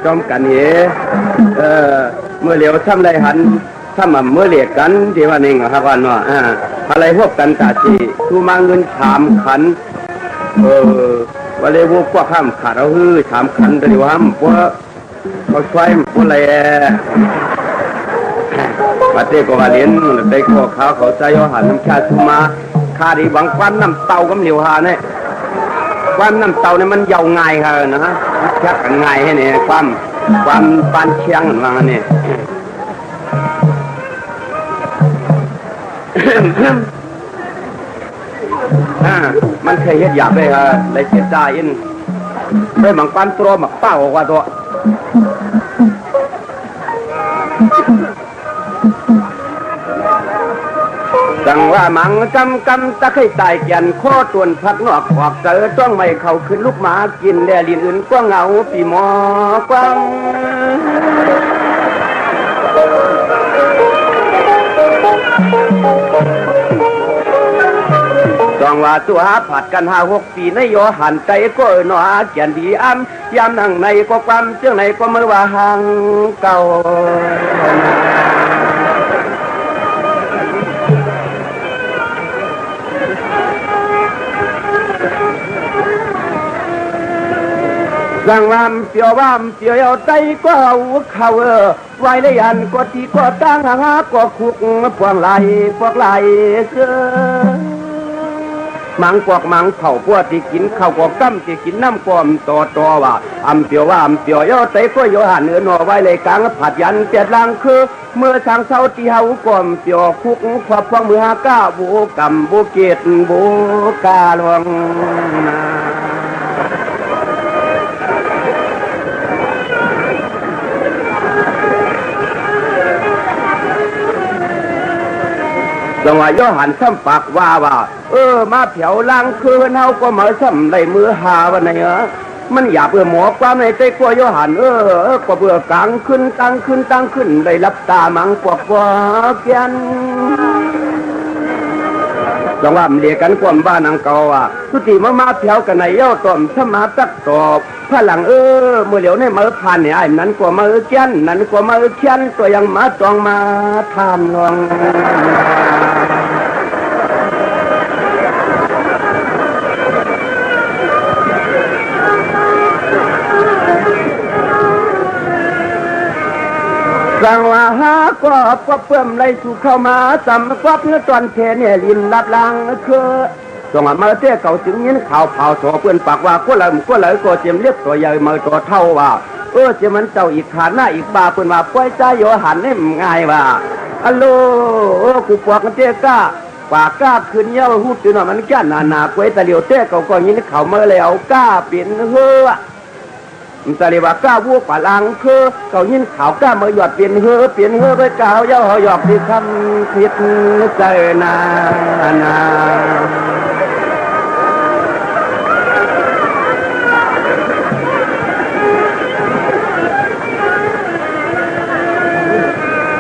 จอมกันเมื่อเหลียวทำไรหันถ้ามันเมื่อเหลียกกันที่ว่านี่ครับว่าเนาะอะไรพวกกันตาชีทูมาเงินถามขันว่าเลยพวกข้ามขาดเอาถามขันแต่ว่าพวกเขาช่วยพวกอะไรประเทศก็ว่าเลี้ยนได้พวกเขาใจยอหันน้ำชาทูมาคาดีบางความน้ำเตาก็เหลียวหาเนี่ยความน้ำเตาเนี่ยมันเยาง่ายค่ะนะฮะชักกันง่ายให้เนี่ยความปานเชียงว่าเนี่ยมันเคยเฮ็ดหยาบเลยค่ะเลยเสียใจอินได้บางความตัวหมักเป้ากว่าตัวจังว่ามังกำตะไคร่ตายแก่นข้อตวนพักนอกออกเจอต้องไม่เข้าขึ้นลูกหมากินแดลินอื่นก็เงาปีหมอกว้างจังว่าตัวผัดกัน5-6 ปีในโยหันใจก็หนอแก่นดีอ้ำยามนั่งในก็ความเจ้าไหนก็มือว่าห่างเก่าสังวามเปียวเอาใจก็เขาไว้ได้ยันก็ที่ก็ตั้งหาก็คุกพวกไหลเสือมังพวกมังเผาพวกที่กินข้าวก็กั้มที่กินน้ำก้มต่อว่าเปียวเอาใจก็โยหันเนื้อหน่อไว้เลยกลางผัดยันเจ็ดลังคือเมื่อทางเศร้าที่เฮาก้มเปียวคุกขวบพวงมือก้าบูกำบูเกตบูกาลวงจังหวะย่อหันซ้ำปากว่ามาเผียวล้างคืนเฮาก็มาซ้ำได้มือหาวันไหนมันอย่าเบื่อหมอความในใจกลัวย่อหันก็เบื่อกลางขึ้นตั้งขึ้นได้รับตามังกว่าเกียนจังหวะมันเรียกกันความบ้านนางเก่าสุติมาเผียวกันในย่อต้มถ้ามาตักตอบพลังเมื่อเหลียวในมือผ่านเนี่ยไอ้นั้นกว่ามือเกียนนั้นกว่ามือเกียนตัวยังมาจองมาทำลองสังว่าหาก็เพิ่มไรสู่เข้ามาสำกับเนื้อตอนเทเนี่ยลินรับลังคือส่งมาเตี้ยเก่าถึงยินข่าวเผาโสเพื่อนปากว่าก็เลยก็เจียมเรียบตัวใหญ่มาตัวเท่าว่าเจียมันเจ้าอีกขาหน้าอีกปลาเพื่อนว่าปล่อยใจโยหันนี่ง่ายว่าอัลโหลกูปวกเตี้ยก้าปากก้าขึ้นเย้าหูตื่นมันแก่หนาปล่อยตะเลียวเตี้ยเก่าก็ยินข่าวมาแล้วก้าเปลี่ยนเฮ้อมันจะเรียกว่าก้าวัวป่าลังคือเขายินข่าวก้ามาหยอดเปลี่ยนเฮ้อไปก้าวเย้าหยอกที่คำผิดใจนา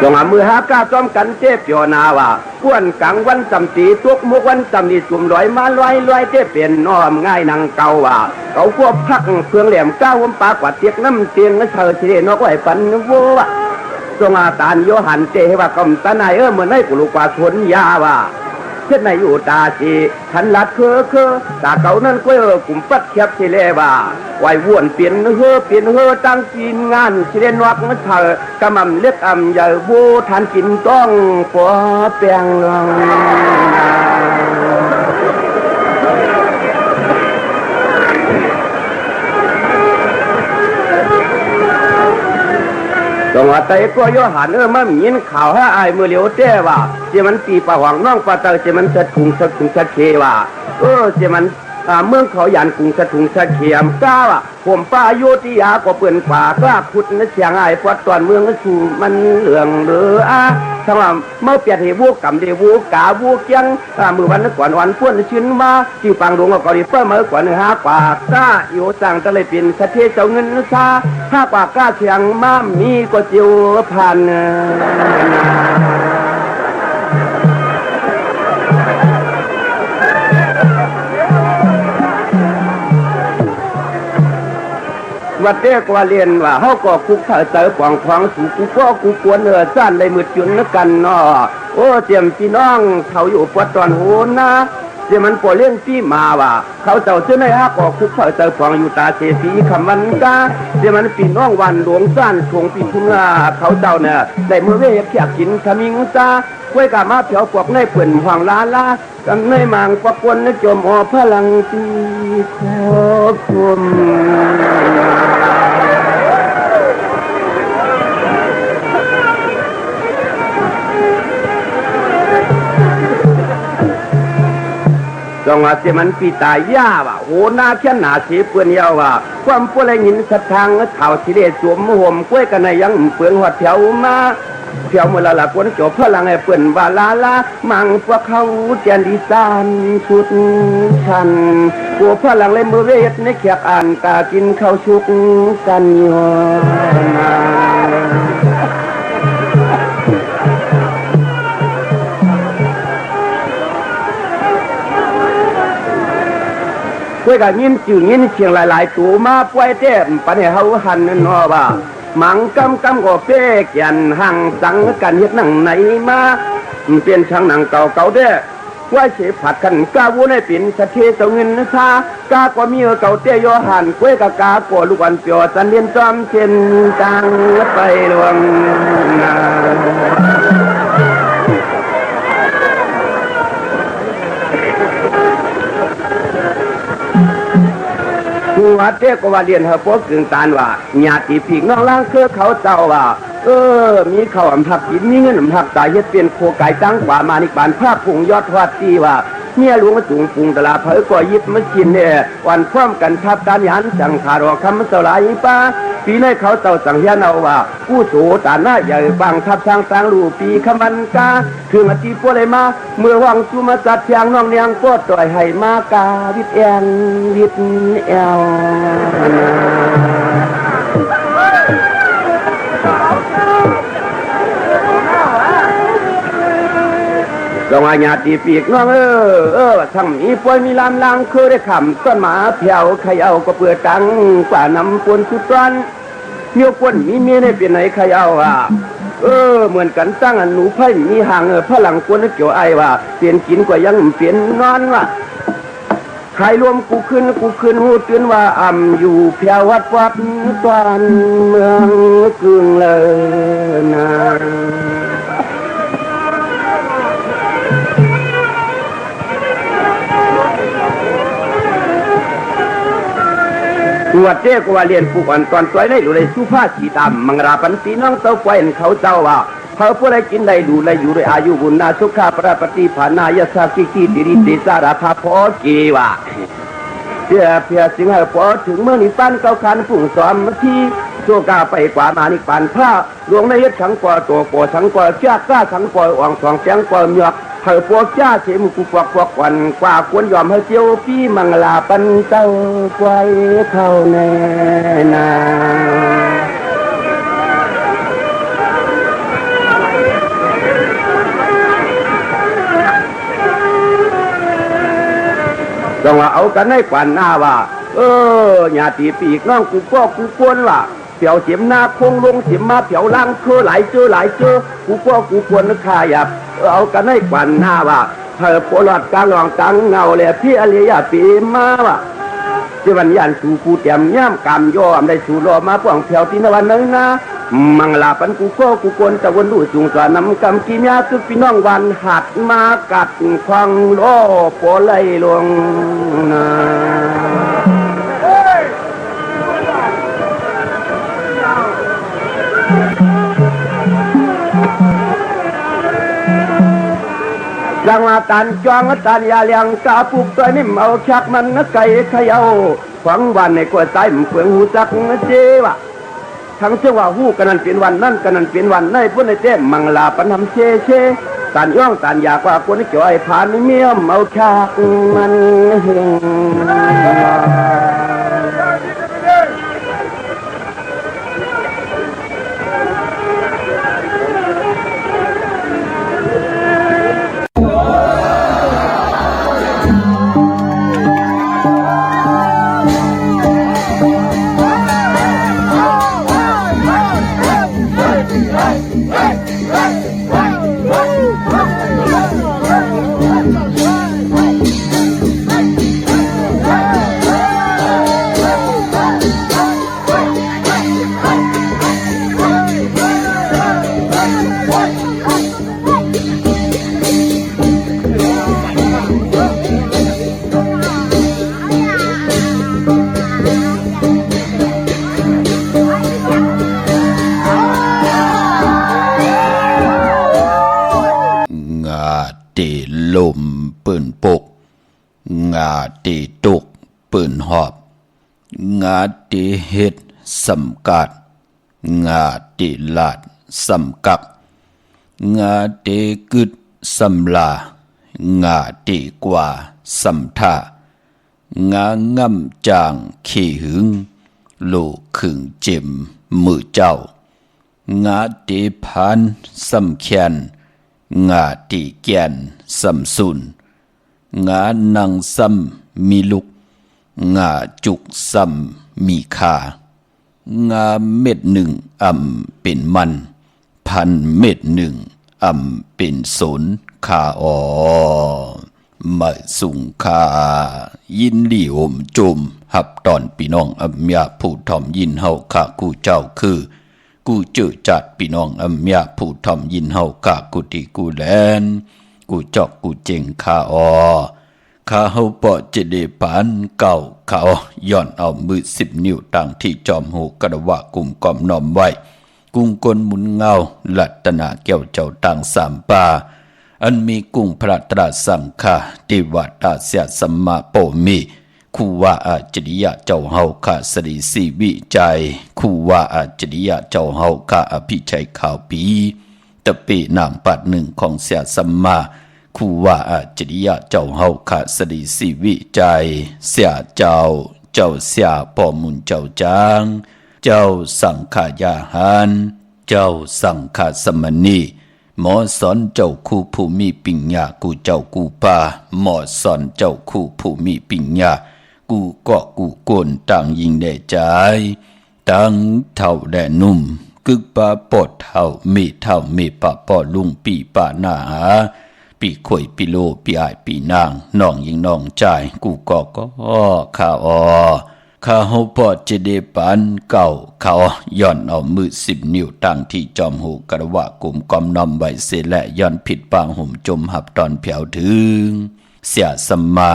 จงมือหาก้าจอมกันเจ็บโยนาว่าก้วนกังวันจำตีตุกมุกวันจำดีจุ่มลอยมาลอยเจ็บเปลี่ยนน้อมง่ายนางเก่าว่าเขาควบพักเพื่องแหลมก้าววมปากวัดเตียกน้ำเตียงเธอเฉลี่ยนกไว้ปันวัวจงอาตานโยหันเจว่ากำตาไหนเหมือนให้กุลูกว่าชนยาว่าเช่นในอยู่ตาจีทันลัดคือตาเก่านั่นก็กลุ่มปัดเขียบเฉลี่ยว่าไหววนเปลี่ยนเฮอตั้งกินงานเฉลี่ยนวักเธอกำมั่นเล็กใหญ่บูทันกินต้องปัวเปียงตรงว่าใจก็ย่อหันมามีนข่าวให้ไอ้เมื่อเหลียวเจ้ว่าเจมันตีปะหวังน้องปะเตอเจมันสะถุงสะเคว่าเจมันเมืองเขายันกรุงสะถุงสะเขียมก้าผมป้าโยติยาก็เปื่อนป่ากล้าขุดนเสียงไอ้พอดตอนเมืองสู่มันเหลืองหรือทั้งว่าเมื่อเปียดเหวูกำเดวูกาวูเกียงมือวันก่อนวันพ้นชื้นมาที่ฟังดวงก็ดีเพิ่มเมื่อก่อน5 กว่ากล้าอยู่สั่งตะเลยเป็นสะเทเจ้าเงินซา5 กว่ากล้าเสียงมามีก็จิวพัน ว วัดเด็กว่าเรียนว่าเฮาก็คุกเตอปองของสู่กูก็กูกวนซ่านได้มืดจุนกันเนาะโอ้เตรียมพี่น้องเขาอยู่ปวดตอนโหนนะเดี๋ยวมันปล่อยเรื่องที่มาว่าเขาเจ้าเจ้าในฮักก็คุกเตอปองอยู่ตาเสียสีคำวันกาเดี๋ยวมันพี่น้องวันหลวงซ่านชงปีทุ่งเขาเจ้าเนี่ยได้มือเวียบเขียกินทมิงซาก้วยกามาเผียวปวกในเปื่อนห่วงลาลากันในมังปะกวนในจมอพลังตีขอบคุณจังหวะที่มันปีตายย่าว่ะโหหน้าเช่นหนาสีเปื่อนยาวว่ะความพวกอะไรหินสัทางข่าวสีเดชสวมห่มก้วยกันในยังเปื่อนหัวแถวมาเที่ยวมื่อละคนจบพลังไอ้เปื่อนบาลาลามังพวกเขาเจนดีซานสุดชันกัวพลังเลยมือเวทในแขกอ่านกากินข้าวชุกกันยอกล้วยกับยินจืดยินเชียงหลายๆตัวมาป่วยเต้มปะเนี่ยเขาหันนอว่ามังกำก็เป๊กยันหังสังกันเฮ็ดหนังไหนมาเปลี่ยนช่างหนังเก่าเด้ว่าเฉผัดกันกาวูในปิ่นสะเทเสเงินนะชากาก็มีเก่าเตยโยหันกล้วยกับกากัวลูกอันเปียวสันเลียนจอมเช่นจังไปหลวงนาวัดเด็กว่าเรียนเฮาพวกกึ่งตานว่าญาติพี่น้องล่างคือเขาเจ้าว่ามีเขาอำพักกินมีเงินอำพักตายเฮ็ดเป็นโคไก่ตั้งกว่ามานิบานภาพผงยอดวัดที่ว่าเมียหลวงสูงปุงตลาเผยก็ยิบมากินเนี่ยวันพร้อมกันทับการยันจังคารอคำสลายป้าปีในเขาเจ้าสังเฮียนเอาว่าผู้โสตาหน้าใหญ่บางทับทางต่างรูปีขมันกาถึงอธิพวกอะไรมาเมื่อวังสุมาจัดเพียงน้องเนียงก็ต่อยให้มากาวิทแอนวิทแอลก็ว่าญาติปีกน้องทั้งมีป่วยมีลำลังคือได้ขำต้นหมาเพียวใครเอาก็เปื่อตังกว่านำปนสุดร้อนเมียวคนมีเมียได้เป็นไหนใครเอาเหมือนกันตั้งอันหนูไพ่มีห่างพลังกวนเกี่ยวไอว่าเปลี่ยนกินกว่ายังเปลี่ยนนอนว่ะใครรวมกูขึ้นหูเตือนว่าอยู่เพียววัดตอนเมืองกึ่งเลยนะวัดเจ้าก็ว่าเรียนผู้ก่อนตอนสวยได้ดูได้สุภาพสีดำมังราปันตีน้องเต้าไฟเขาเจ้าว่าเขาผู้ใดกินได้ดูได้อยู่ได้อายุบุญนาสุขาประปฏิภานายสักกิติติริติสาราภาพอกีว่าเพียสิงห์พอถึงเมื่อนิปันเก้าคันฝุ่งซ้อมที่โซกาไปกว่ามานิปันพระหลวงในยึดสังกอตัวปอสังกอเจ้ากล้าสังกออ่องสองแสงกอเมียกเธอพวกจ้าเฉมกุปกวันกว่าควรยอมให้เจียวพี่มังลาปันเต้าไว้เข้าแน่นาต้องว่าเอากันให้กว่าหน้าว่าญาติปีกน้องกูก็กูกวนว่าเผียวเสียมหน้าคงลงเสียมมาเผียวล่างคือหลายเจอกูก็กูกวนนึกขยับเอากันให้กว่าหน้าว่าเธอโปรดกลางหลองกลางเงาเลยพี่อริยาปีมาว่ะที่วันยันสู่กูเตรียมย่ำกำยอมได้สู่รอมาป่องเผียวที่นวันนึงนะมังลาปันกูก็กูกวนตะวันดูจุงสานำกำกิมยาคือพี่น้องวันหัดมากัดควังโลโปไลลงนะจังหวะตันจองตันยาเลี้ยงกาปุกตัวนิ่มเอาชักมันไก่เขย่าฝังวันในกล้วยใจมันเฟืองหูจักเจ๊วะทั้งเชื่อว่าหูกันนั้นเป็นวันนั่นกันนั้นเป็นวันในพุ่นในเต้มมังลาปันทำเช่ตันย่องตันอยากว่าคนที่เกี่ยวไอ้ผ่านเมียมเอาชักมันหึง ลมเปิ่นปกงาตีตกเปิ่นหอบงาตีเฮ็ดสำกัดงาตีลาดสำกักงาตีกึดสำลางาตีกว่าสำท่างาง่ำจางขี้หึงโลขึงเจ็มมือเจ้างาตีพันสำแขนงาตีแกนสำสุนงานังซ้ำมีลุกงาจุกซ้ำมีขางาเม็ดหนึ่งอ่ำเป็นมันพันเม็ดหนึ่งอ่ำเป็นสนขาอ่อมาสุงคายินดีอมจมหับตอนพี่น้องอัมยาผู้ทอมยินเฮาข้ากูเจ้าคือกูเจอจัดพี่น้องอัมยาผู้ทอมยินเฮาข้ากูที่กูแลนกูจอกกูเจงข้าอ่อข้าเฮาปอจะได้ปานเก่าเขาย้อนเอามือ10 นิ้วตั้งที่จอมหูกระวะกุมกอมน้อมไว้กุ้งกลหมุนเงาลัตนาแก้วเจ้าตั้งสามป่าอันมีกุ้งพระตราสังฆาติวัตาเสียสัมมาโปมิคู่ว่าอาจริยะเจ้าเฮาข้าสริสีวิจัยคู่ว่าอาจริยะเจ้าเฮาข้าอภิชัยข่าวปีตะปีนามปัดหนึ่งของเสียสัมมาคู่ว่าอาจริยะเจ้าเฮาข้าสริสีวิจัยเสียเจ้าเสียปอมุนเจ้าจางเจ้าสังขายาหารเจ้าสังฆสมณีหมอสอนเจ้าคู่ผู้มีปิญญากูเจ้ากูป่าหมอสอนเจ้าคู่ผู้มีปิญญากูก็กูโกนต่างยิงได้ใจตั้งเท่าแดนุ่มกึกปาปอดเท่ามีปะปอลุงปีป่าหน้าหาปีข่อยปีโลปีอายปีนางน้องยิงน้องใจกูก็ข้าข้าเฮาปอดจะได้ปานเก่าเขาย้อนเอามือ10 นิ้วตั้งที่จอมหูกระวะกลุ่มกอมน้อมไว้เสและย้อนผิดปางห่มจมหับตอนเผียวถึงเสียสัมมา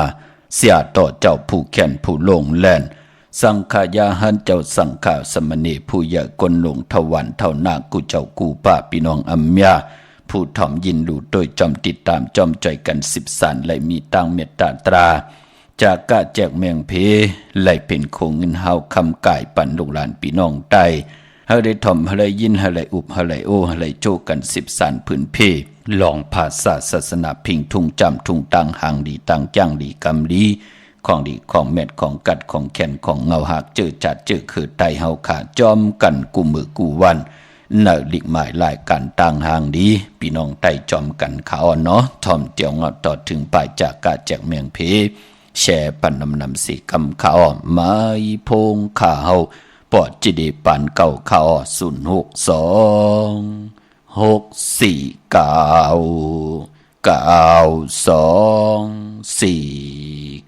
เสียต่อเจ้าผู้แขนผู้ลงแล่นสังขายาหันเจ้าสังฆาสมณีผู้ใหญ่กลลงทวันเท่านากูเจ้ากูป้าพี่น้องอัมยาผู้ถ่อมยินดูโดยจอมติดตามจอมใจกัน10 สานและมีตังเมตตาตราจากกะแจกเมืองเพไหลเป็นโคงเงินเฮาคำก่ายปั่นลูกหลานพี่น้องใต้เฮาได้ถ่อมเฮาได้ยินเฮาได้อุบเฮาได้โอเฮาได้โจกัน10 สานพื้นเพลองภาษาศาสนาพิงทุ่งจำทุ่งตังหางดีตังจ้างดีกำดีของดีของเม็ดของกัดของแขนของเงาหักเจอจัดเจอคือไตเฮาขาจอมกันกูมือกูวันเน่าหลีกหมายลายกันต่างหางดีพี่น้องไตจอมกันขาอ่อนเนาะถ่อมเตียวงอต่อถึงปลายจากกะแจกเมืองเพแช่ปันนำสีกำข้าวไม้พงข้าเฮาปอดจิดีปันเก่าข้าว06294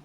9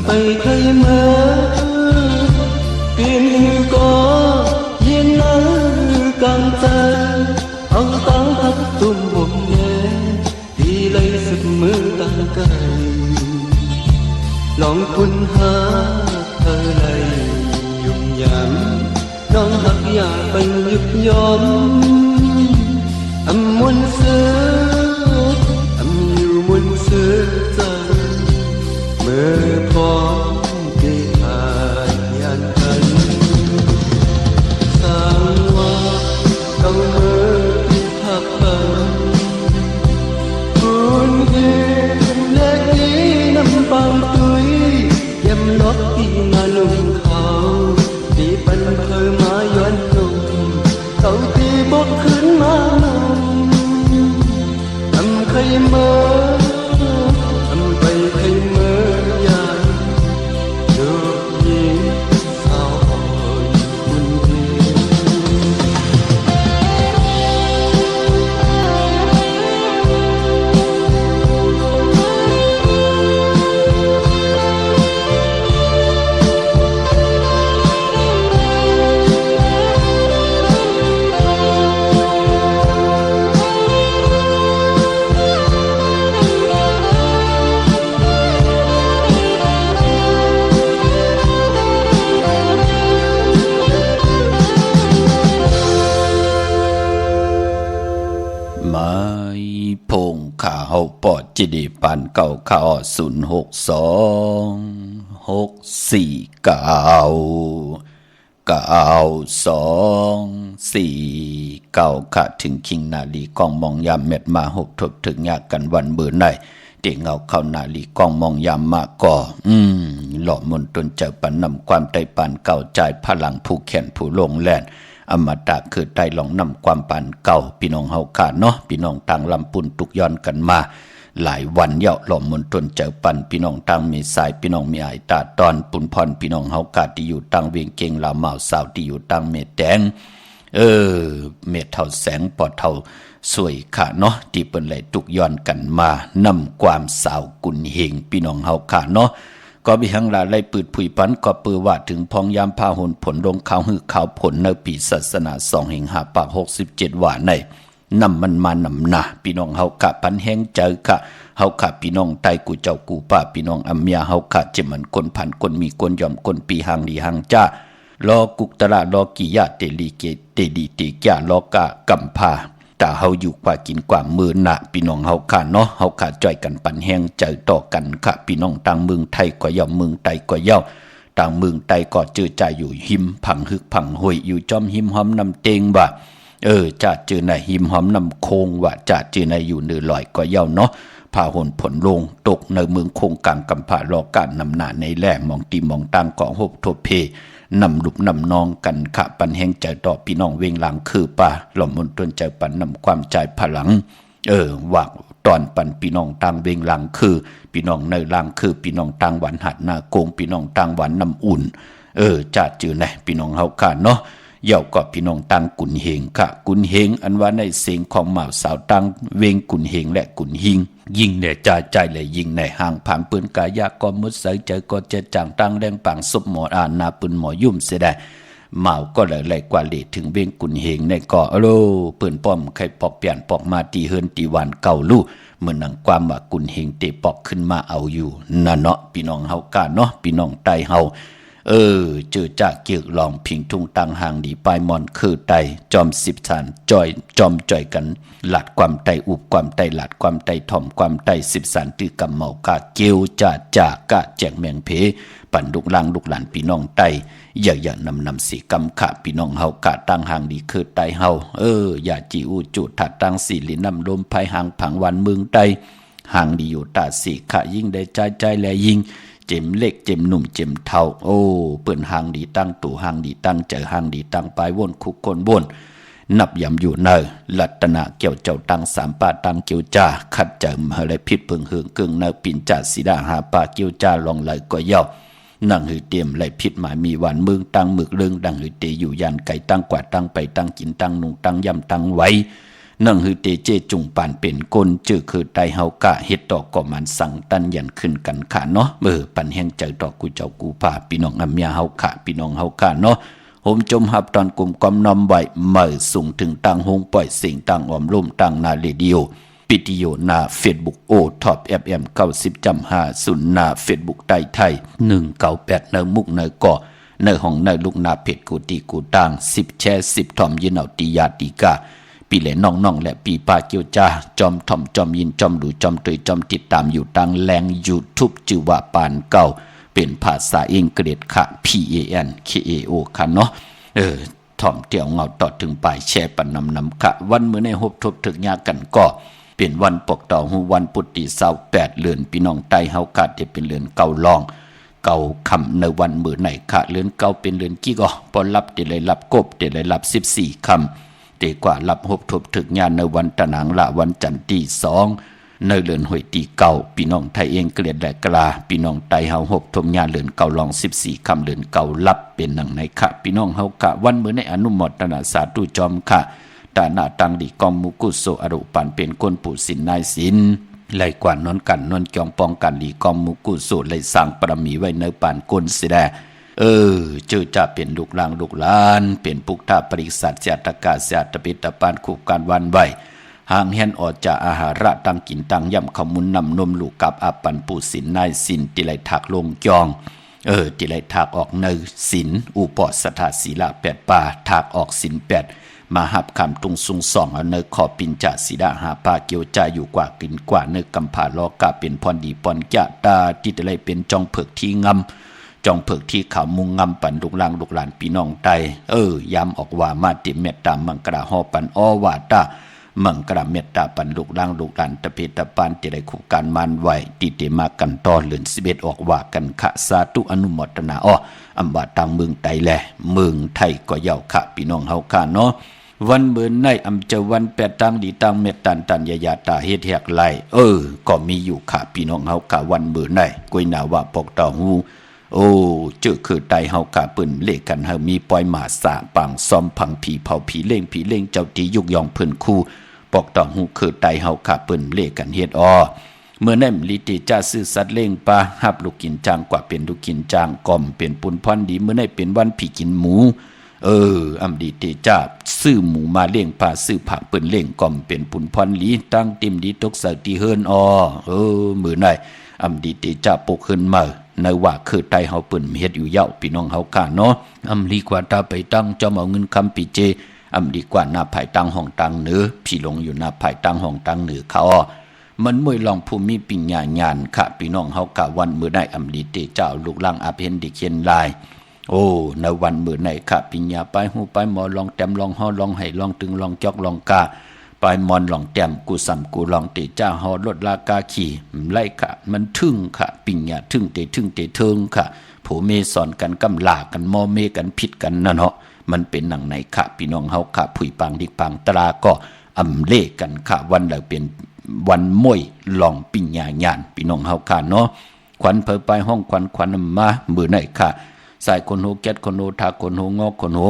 bay thay mơ pin có yên nắng càng tay ông tăng thấp tung hồn nhẹ đi lấy sức mưa tăng cay lòng quân hát thơ này dùng nhảm non hạt nhà bành nhịp nhóm âm muôn xưa âm nhiều muôn xưa mơ thoáng kề hài an thân sáng hoa câu mơ thác bờ buồn đêm lệ đi năm bằng tuổi em lót đi ngàn lùng khảo đi bần thơ má doan nùng cậu đi bốc khấn má nùng âm khay mơ âm bay khay mơ dài được nhìn sao hỏi buồn đêmพงข่าเฮาปอดจิดีปันเก่าข่าว06264924ค่ะถึงคิงนาลีกองมองยามเม็ดมาหกทบถึงยากกันวันเบื่อไหนเด็กเงาเข้านาลีกองมองยามมาก่อหล่อมนตนเจอปันนำความใจปันเก่าใจพลังผู้แขนผู้ลงแล่นอมตะคือไตหลองนำความปันเก่าพี่น้องเฮาขาเนาะพี่น้องต่างลำปุนตุกย้อนกันมาหลายวันเยาะหล่อมนตนเจอปันพี่น้องต่างมีสายพี่น้องมีอายตาตอนปุนพรพี่น้องเฮากาที่อยู่ต่างเวียงเก่งลาวเมาสาวที่อยู่ต่างเม็ดแดงเม็ดเท่าแสงปอดเท่าสวยค่ะเนาะที่เปิ้นไหลตุกย้อนกันมานำความสาวกุนเฮงพี่น้องเฮาขาเนาะก็มีหังลาไล่ปืดผุยปันก็ปือว่าถึงพองยามพาหนผลลงข่าวหือข่าวผลในปีศาสนา2/5/67ว่าในนำมันมานำหนาพี่น้องเฮากะปันแห้งเจอกะเฮากะพี่น้องไตกูเจ้ากูป้าพี่น้องอัมยาเฮากะเจมันคนผ่านคนมีคนยอมคนปีหางดีหางจ้ารอกุกตระรอกิยะเตลีเกเตดีเตกะรอกะกัมพาแต่เฮาอยู่กว่ากินกว่ามือหนะพี่น้องเฮาค่ะเนาะเฮาค่ะจ่อยกันปันแห้งเจอต่อกันค่ะพี่น้องต่างเมืองไทยก็ย่อมเมืองไทยก็ย่อต่างเมืองไทยก็เจอใจอยู่หิมผังฮึกผังหวยอยู่จอมหิมหอมนำเตงว่าจะเจอในหิมหอมนำโคงว่าจะเจอในอยู่เนื้อลอยก็ย่อเนาะพาหนผลลงตกในเมืองคงกลางกำพารอการนำหน้าในแหล่มองตีมองต่างของหบทบเพนำลุบนำนองกันขะปันแห่งใจต่อพี่น้องเวงหลังคือป่าหล่อมมนตนใจปันนำความใจพลังว่าตอนปันพี่น้องต่างเวงหลังคือพี่น้องในหลังคือพี่น้องต่างหวันหัดนาโกงพี่น้องต่างหวันน้ำอุ่นจะจือไหนพี่น้องเฮากันเนาะเย่าก็พี่น้องต่างกุนเฮงค่ะกุนเฮงอันว่าในเสียงของหม่าวสาวต่างเวงกุนเฮงและกุนหิงยิงเนี่ยจ่าใจเลยยิงในห่างผังปืนกายากก็มุดใส่ใจก็จะจางตั้งแรงปังซุบหมออ่านนาปืนหมอยุ่มเสียได้เมาก็เลยกว่าเลถึงเวงกุนเฮงในก่อโลปืนป้อมใครปอกเปลี่ยนปอกมาตีเฮินตีวันเก่าลู่เหมือนหนังความว่ากุนเฮงเตปอกขึ้นมาเอาอยู่น่ะเนาะพี่น้องเฮากาเนาะพี่น้องไตเฮาเจอจากเกี่ยวลองพิงทุ่งตังห่างดีปลายมอนคือไตจอม10 สันจอมจ่อยกันหลัดความไตอุบความไตหลัดความไตถ่อมความไต10 สันตื้อกำเมากาเกียวจากะแจกแมงเพปั่นลูกหลานลูกหลานพี่น้องไตอย่านำสีกำขะพี่น้องเฮากะตั้งห่างดีคือไตเฮาอย่าจีอูจุถัดตั้งสีลินำลมภายห่างผังวันเมืองไตห่างดีอยู่ตาสีขะยิ่งได้ใจแลยิงเจ็มเล็กเจ็มหนุ่มเจ็มเท่าเปิ้นหางดีตั้งตู่หางดีตั้งเจอหางดีตั้งปลายวนคุกคนบนนับยำอยู่เนอลัตนะเกี่ยวเจ้าตั้ง3 ป่าตั้งเกี่ยวจ่าขัดเจิมเฮเลยพิษเพิงเฮืองกึ่งเนอปิ่นจ่าสีดาหาป่าเกี่ยวจ่าลองไหลก็เย่านั่งหือเตรียมไหลพิษหมายมีหวานเมืองตั้งหมึกเรื่องดังหือเตอยู่ยันไก่ตั้งกว่าตั้งไปตั้งกินตั้งนุ่งตั้งยำตั้งไว้ นั่งหือเตเจจุงปานเป็นกลจื้อคือไตเฮากะเฮ็ดต่อก็มันสั่งตันยันขึ้นกันค่ะเนาะปันแห่งใจต่อกูเจ้ากูพาพี่น้องอำยาเฮาค่ะพี่น้องเฮาค่ะเนาะผมจมหับตอนกลุ่มกอมนอมไว้เมื่อส่งถึงตังหงปล่อยสิ่งตังออมร่มตังนาเรดิโอปิติโยนาเฟซบุ๊กโอท็อป FM 90.50นาเฟซบุ๊กไทย198เนมุกเนก่อในห้องในลูกนาเพจกูตีกูตัง10แชร์10ถ่อมยินเอาติยาติกาปีแหลน้องๆและปีป้าเกียวจ้าจอมถ่อมจอมยินจอมดูจอมตุยจอมติดตามอยู่ตังแรง YouTube ชื่อว่าปานเก่าเป็นภาษาอังกฤษค่ะ PANKAO ค่ะเนาะถ่อมเตี่ยวเงาต่อถึงปลายแชร์ปันนำค่ะวันมื้อในฮบทบถึกยากันก็เป็นวันปกต่อหูวันปุตติ28เดือนพี่น้องใต้เฮาค่ะที่เป็นเดือนเก่าลองเก่าคำในวันมื้อไหนค่ะเดือนเก่าเป็นเดือนกี่ก็ปอนรับได้เลยรับกบได้เลยรับ14คำดีกว่ารับฮบทบถึกยาในวันตะหนังละวันจันทร์ที่2ในเดือนหวยตีเก่าพี่น้องไทยเองเกลียดและกลาพี่น้องไตเฮาฮบทบยาเดือนเก่าลอง14คำเดือนเก่ารับเป็นหนังในค่ะพี่น้องเฮากะวันมื้อในอนุโมทนาสาธุจอมค่ะตาหน้าตังดีกอมมุกุโสอรุปันเป็นคนผู้สินนายศิลไล่กว่านอนกันนอนจองปองกันดีกอมมุกุโสไล่สร้างปรมีไว้ในปานกลสิแดเจอจะเป็นลูกหลางลูกหลานเป็นปุกทาปริสัตเสียตกาเสียตปิตปานคู่การวันไว้ห่างแหนออกจากอาหาระตังกินตังย่ำขมุนนำนมลูกกับอาปันผู้สินนายสินติไลถักลงจองติไลถักออกในสินอุปสถาศีลา8ป่าถักออกสิน8มาหับคำตุงซุงส่องเอาเนขอปินจ่าสีดาหาปาเกียวจ่าอยู่กว่ากินกว่าเนกำผาลอกาเป็นพรดีปอนจะตาติไลเป็นจองเผือกที่งำจองเผือกที่ขาวมุงงำปันลูกหลางลูกหลานพี่น้องไตย้ำออกว่ามาติเมตตามังกระหอปันอ้อว่าตามังกระเมตตาปันลูกหลางลูกหลานตะเพตะปานที่ได้คู่การมันไหวติเตมากันต่อเลือน11ออกว่ากันขะสาธุอนุโมทนาอำบาตังเมืองไตแลเมืองไทยก็เย่าขะพี่น้องเฮาค่ะเนาะวันเบิ่นในอำเจวันแปดตังดีตังเมตตันตันยาตาเฮ็ดแหกไหลก็มีอยู่ค่ะพี่น้องเฮากะวันเบิ่นในกุยนาว่าปกตอหูเจอคือไตเฮากะปึ้นเลขกันเฮามีปล่อยหมาสาปังซ้อมพังผีเผาผีเล่งเจ้าตียุกยองเพิ่นคู่ปกตอหูคือไตเฮากะปึ้นเลขกันเฮ็ดเมื่อนั้นลิติจ้าซื้อสัตว์เล่งปลาหับลูกกินจางกว่าเป็นลูกกินจางก่อมเป็นปุนพรดีเมื่อนั้นเป็นวันผีกินหมูอำดีเตจ้าซื้อหมูมาเลี้ยงปลาซื้อผักเปิ้นเลี้ยงก่อมเป็นปุนพรลีตั้งติมดีตกใส่ตีเฮิรนมื้อไหนอำดีเตจ้าปกขึ้นมาในว่าคือไตเฮาเปิ้นเฮ็ดอยู่เย้าพี่น้องเฮาค่ะเนาะอำลีกว่าตาไปตั้งจอมเอาเงินคำปีเจอำดีกว่าหน้าภายตั้งห้องตั้งเหนือพี่ลงอยู่หน้าภายตั้งห้องตั้งเหนือเขามันมวยลองภูมิปิญญาญาณค่ะพี่น้องเฮากะวันมื้อใดอำดีเตเจ้าลูกหลังอาเพนดิเขียนลายในวันมื้อไหนค่ะปิญญาไปหูไปหมอลองแต้มลองฮอลองให้ลองตึงลองจอกลองกาไปมอนลองแต้มกูซ้ำกูลองเตจ้าฮอลดลากาขี่ไล่ค่ะมันทึ่งค่ะปิญญาทึ่งเตทึ่งเตเทิงค่ะผู้เมสอนกันกำลากันมอเมกันผิดกันนั่นเนาะมันเป็นหนังไหนค่ะพี่น้องเฮาค่ะผุยปังดิกปังตราก็อำเลกันค่ะวันแล้วเป็นวันมวยลองปิญญาญาณพี่น้องเฮาค่ะเนาะขวัญเผยไปห้องขวัญมามื้อไหนค่ะสายคนโหแก๊สคนโหทาคนโหงอกคนโห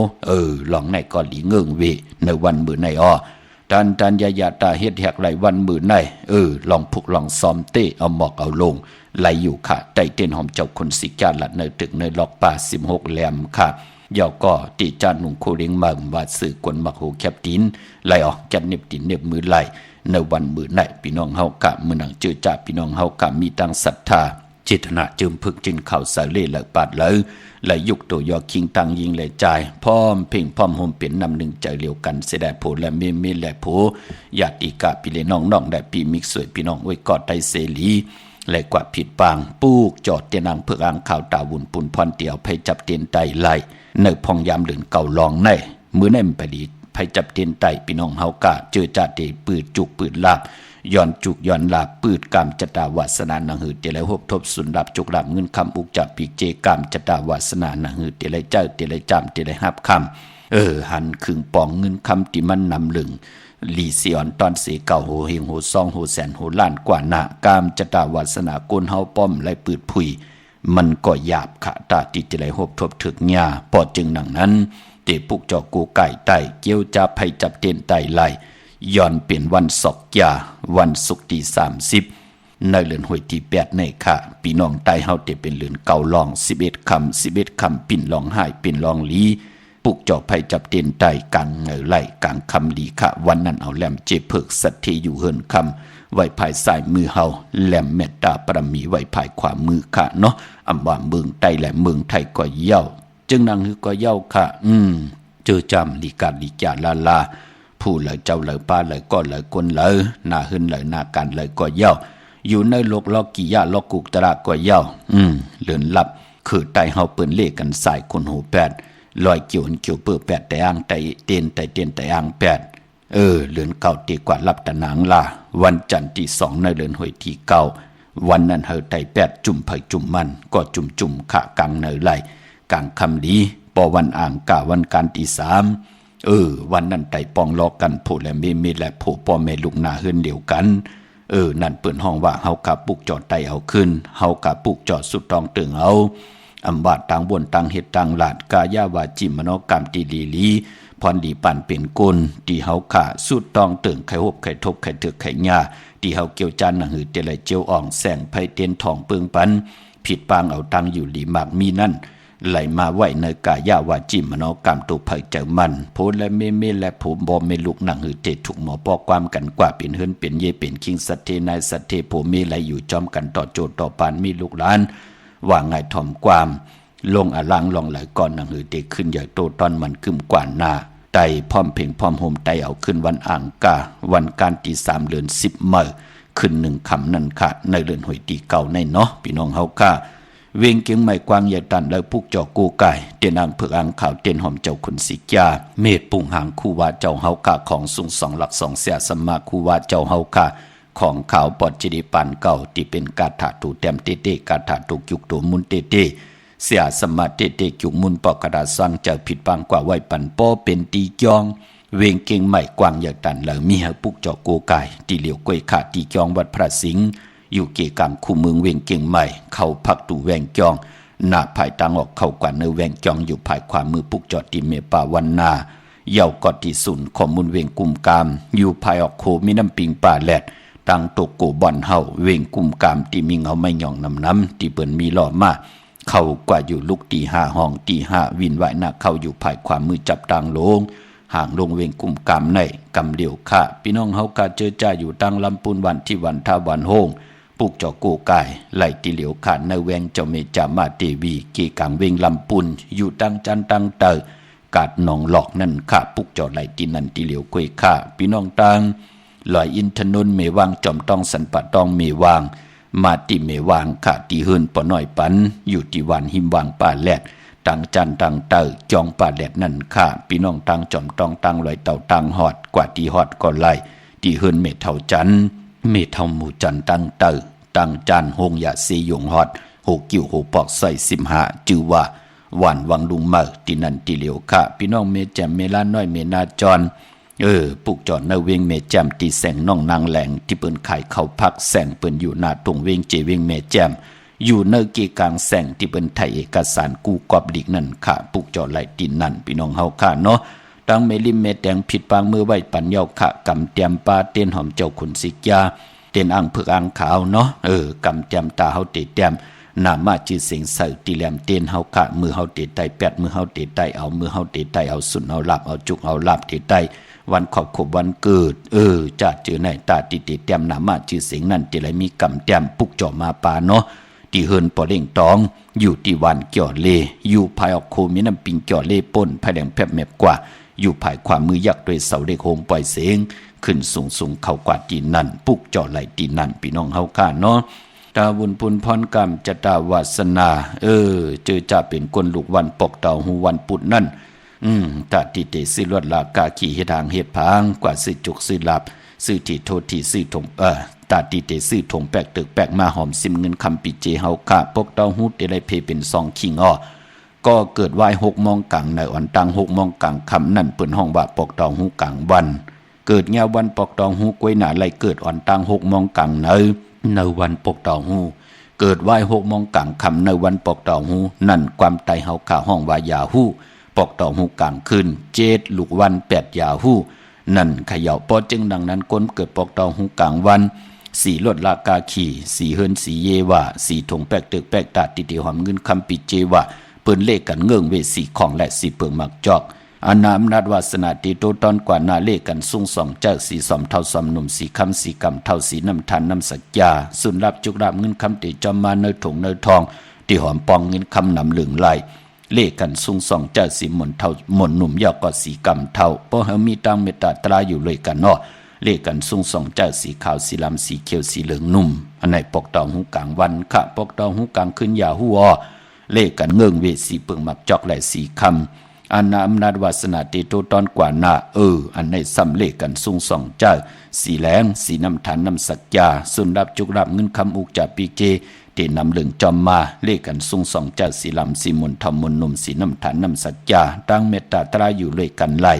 ลองในก็หลีเงิงเวในวันมื้อไหนตันยาตาเฮ็ดแหกไหลวันมื้อไหนลองพุกลองซ้อมเต้เอาหมอกเอาลงไหลอยู่ค่ะใต้เต้นหอมเจ้าคนสิกาลัดในตึกในล็อกป่า16แหลมค่ะยาวก็ติจานหนุ่งโคเรงมาว่าสื่อกวนมักโหแคบตินไหลออกจัดเน็บตินเน็บมือไหลในวันมื้อไหนพี่น้องเฮากะมื้อหนังเจอจ่าพี่น้องเฮากะมีตั้งศรัทธาเจตนาจึมพึกจินเข้าสาเลและปาดเลยและยุกตัวยอคิงตังยิงและจ่ายพร้อมเพ่งพร้อมห่มเป็นนำหนึ่งใจเลียวกันเสด็จโผและเมและโผญาติกาพี่เลน้องได้ปีมิกสวยพี่น้องไว้กอดไตเสลีและกว่าผิดปางปูกจอดเตียนางเพื่ออ่างข่าวตาวุ่นปุ่นพรเตียวไผจับเตียนไตไหลในพองยามเดินเก่าลองในมื้อนั้นไปดีไผจับเตียนไตพี่น้องเฮากะเจอจ่าเตปืดจุกปืดลาบย้อนจุกย้อนลาปืดกามจตาวาสนานังหือเตลัยหบทบสุนดับจุกลาบเงินคำอุกจับปีกเจกามจตาวาสนานังหือเตลัยเจ้าเตลัยจามเตลัยหับคำหันขึงปองเงินคำที่มันนำลึงลีเสียนตอนเสเก่าโหเฮงโหซองโหแสนโหล้านกว่าหน้ากามจตาวาสนาโกนเฮาป้อมไล่ปืดผุยมันก็หยาบขะตาติเตลัยหบทบถึกหญ้าปอดจึงหนังนั้นเตปุกจอกูไก่ไตเกี้ยวจับไผจับเตียนไตไหล ย้อนเป็นวันศกยาวันศุกร์ที่30ในเดือนหวยที่8ในค่ะพี่น้องใต้เฮาได้เป็นเดือนเก่าลอง11ค่ำปิ่นลองหายปิ่นลองลีปุกเจาะไผจับเต้นใต้กลางเงยไหลกลางคำลีค่ะวันนั้นเอาแหลมเจเพิกสัตทีอยู่เฮินคำไว้ภายซ้ายมือเฮาแหลมเมตตาปรมีไว้ภายขวามือค่ะเนาะอำว่าเมืองใต้และเมืองไทยก็เย้าจึงนางฮือก็เย้าค่ะเจอจำลีกาลีจาลาผู้เลยเจ้าเลยป้าเลยก็เลยคนเลยหน้าหึนเลยหน้ากันเลยก็เย้าอยู่ในโลกลอกกิยะลอกกุกตระก็เย้าเลือนลับคือใต้เฮาเปิ้นเลขกันสายคนหูแปดลอยเกี่ยวเกี่ยวเปื้อแปดแต่อ่างไตเตียนแต่อ่างแปดเลือนเก่าตีกว่ารับตะนางลาวันจันทร์ที่2ในเลือนหวยที่เก่าวันนั้นเฮาไตแปดจุ่มไผจุ่มมันก็จุ่มขะกลางเนยไหลกลางคำดีปอวันอ่างกะวันการที่3วันนั้นไตปองลอกกันผู้และเมและผู้พ่อแม่ลูกหน้าเฮือนเดียวกันนั่นเปิ้นห้องว่าเฮากะปุกจอดไตเอาขึ้นเฮากะปุกจอดสุดตองตึงเอาอำบาดต่างบนต่างเฮ็ดต่างลาดกายาวาจิมโนกรรมติลีพรดีปันเป็นกุลที่เฮาขาสุดตองตึงไขหบไขทบไขตึกไขหญ้าที่เฮาเกี่ยวจานหนังหือเตลเจียวอ่องแสงไผเตียนทองเปิงปันผิดปางเอาตังอยู่หลีมากมีนั่นไหลมาไว้ในกายาวาจิมโนกรรมตุไผเจอมันโพและเมและผมบ่แม่ลูกหนังหือเตถูกหมอปอความกันกว่าเป็นเฮินเป็นเยเป็นคิงสัตเทนายสัตเทโพเมไหลอยู่จอมกันต่อโจต่อปานมีลูกหลานว่าไงถ่อมความลงอลังลองไหลก่อนหนังหือเด็กขึ้นใหญ่โตตอนมันกึมกว่าหน้าไตพร้อมเพ่งพร้อมโฮมไตเอาขึ้นวันอ่างกาวันการที่3เดือน10มื้อขึ้น1ค่ำนั่นค่ะในเดือนหวยที่เก่าในเนาะพี่น้องเฮาค่ะเวงเกียงใหม่กวางใหญ่ตันแล้วพุกจอกูไก่เตียนอ่างเผือกอ่างขาวเตียนหอมเจ้าขุนสิกาเมตปุ่งหางคู่ว่าเจ้าเฮาค่ะของสูง2หลัก2เสียสมาคู่ว่าเจ้าเฮาค่ะของขาวปอดจิริปันเก่าที่เป็นกาถาตูแต้มเต้ๆกาถาตูยุกตูมุนเต้ๆเสียสมาเต้ๆจุกมุนปอกกระดาษสร้างเจ้าผิดปังกว่าไว้ปันป้อเป็นตีจองเวงเกียงใหม่กวางใหญ่ตันแล้วมีเฮาปุกจอกูไก่ที่เหลียวกล้วยขาตีจองวัดพระสิงห์อยู่เกกรรมคู่เมืองเวงเกียงใหม่เข้าพักตู่แวงจองหน้าภายต่างออกเข้ากว่าเนื้อแวงจองอยู่ภายขวามือปุกจอดที่เมปาวันนาเย่ากอดที่ศูนย์ข้อมูลเวงกุมกามอยู่ภายออกโคมีน้ำปิงป่าแหลดตั้งตกโกบ่อนเฮาเวงกุมกามที่มีเงาไม่หย่องน้ำที่เปิ้นมีหล่อมาเข้ากว่าอยู่ลุกตี5ห้องตี5วินไหวหน้าเข้าอยู่ภายขวามือจับต่างโลงห่างลงเวงกุมกามในกำเหลียวค่ะพี่น้องเฮากะเจอจ้าอยู่ตั้งลำปูนวันที่วันท่าวันโฮงปุกจอกูกายไหลติเหลียวขาดในแวงเจ้าเมจามาเตวีกีกังเวงลำปุนอยู่ตั้งจันตั้งเตอกาดหนองหลอกนั่นค่ะปุกจอไหลตินันติเหลียวกวยค่ะพี่น้องตังลอยอินทนนเมวางจอมต้องสันปะต้องเมวางมาติเมวางค่ะตีเฮินปอน้อยปันอยู่ที่วันหิมวางป่าแลดตังจันตังเตอจองป่าแลดนั่นค่ะพี่น้องตังจอมต้องตังลอยเต่าตังหอดกว่าตีหอดก็ไล่ตีเฮินเมเท่าจันเมเท่าหมู่จันตังเตอตังจานหงยาซียงฮอดหกกิ้วหกปอกใส่15จือว่าหวานวังลุงเมอตีนันตีเหลียวค่ะพี่น้องเมแจมเมลาน้อยเมนาจรปุกจอดในเวงเมแจมตีแสงน้องนางแหลงที่เปิ้นขายเข้าพักแสงเปิ้นอยู่หน้าตรงเวงเจเวงเมแจมอยู่ในเกกลางแสงที่เปิ้นไทยเอกสารกูกอบดิกนั่นค่ะปุกจอดไหลตีนั่นพี่น้องเฮาค่ะเนาะตังเมลิมเมแดงผิดปางมือไว้ปันเยาค่ะกำเตรียมปาเต้นหอมเจ้าขุนสิกาเต้นอ่างเผือกอ่างขาวเนาะกำเตรียมตาเฮาเตแต้มหน้ามาชื่อเสียงใส่ตีแหลมเต้นเฮาค่ะมือเฮาเตไตแปดมือเฮาเตไตเอามือเฮาเตไตเอาสุนเอาลับเอาจุกเอาลับเตไตวันขอบขบวันเกิดจะเจอในตาติเตมหน้ามาชื่อเสียงนั่นติเลยมีกำเตรียมปุกจ่อมาปาเนาะที่เฮินปอเล่งตองอยู่ที่วันเกี่ยวเลอยู่ภายออกโคมีน้ำปิงเกี่ยวเลป่นภายแดงแผบแมบกว่าอยู่ภายความมือยักษ์ด้วยเสาเด็กโฮมปล่อยเสียงขึ้นสูงเข้ากว่าตีนั่นปุกจ่อไหลตีนั่นพี่น้องเฮาค่ะเนาะตาบุญพุนพรกรรมจตาวาสนาเจอจะเป็นคนลูกวันปกเต่าหูวันปุดนั่นตาติเตสิลวดลากาขี่เฮ็ดทางเฮ็ดพางกว่าสิจุกสิลับซื้อที่โทษที่ซื้อถงตาติเตซื้อถงแปกตึกแปกมาหอมซิมเงินคำปิเจเฮาค่ะปกเต่าหูเตได้เพเป็น2คิงก็เกิดวาย6โมงกลางในอ่อนตัง6โมงกลางค่ำนั่นเปิ้นห้องว่าปกเต่าหูกลางวันเกิดยาวันปกเต่าหูกล้วยหน้าไหลเกิดอ่อนตัง6โมงกลางในวันปกเต่าหูเกิดวาย6โมงกลางค่ำในวันปกเต่าหูนั่นความไตเฮาข่าห้องว่ายาหูปกเต่าหูกลางคืน7ลูกวัน8ยาหู นั่นเขย่าปอจึงดังนั้นก้นเกิดปอกตองหูกลางวันสีลดลากาขี่สีเฮินสีเยวะสีถงแปกตึกแปกตาติเดียวหอมเงินคำปิเจวะเปิ้นเลขกันเงื่องเวสีของและสีเปิงมักจอกอาณาอำนาจวาสนาตีโตตอนกว่านาเลขกันสุ่งสองเจ้าสีสอมเท่าสอมหนุ่มสีคำสีกำเท่าสีน้ำทันน้ำสักยาสุนรับจุกรับเงินคำติจอมมาเนยถงเนยทองที่หอมปองเงินคำนำเหลืองไหลเลขกันสุ่งสองเจ้าสีหม่นเท่าหม่นหนุ่มยาวก็สีกำเท่าเพราะเฮามีตังเมตตาตราอยู่เลยกันเนาะเลขกันสุ่งสองเจ้าสีขาวสีลำสีเขียวสีเหลืองนุ่มอันไหนปกตองหูกลางวันค่ะปกตองหูกลางขึ้นยาหัวเลขกันเงื่องเวสีเปิงมักจอกและสีคำอาณาอำนาจวาสนาติโตตอนกว่านาอันในซ้ำเลขกันสุ่งสองเจ้าสีแหลงสีน้ำฐานน้ำสักยาสุนรับจุกรับเงินคำอุกจ่าปีเจเตนำเหลืองจอมมาเลขกันสุ่งสองเจ้าสีลำสีมนทำมนนุ่มสีน้ำฐานน้ำสักยาตั้งเมตตาตราอยู่เลยกันไล่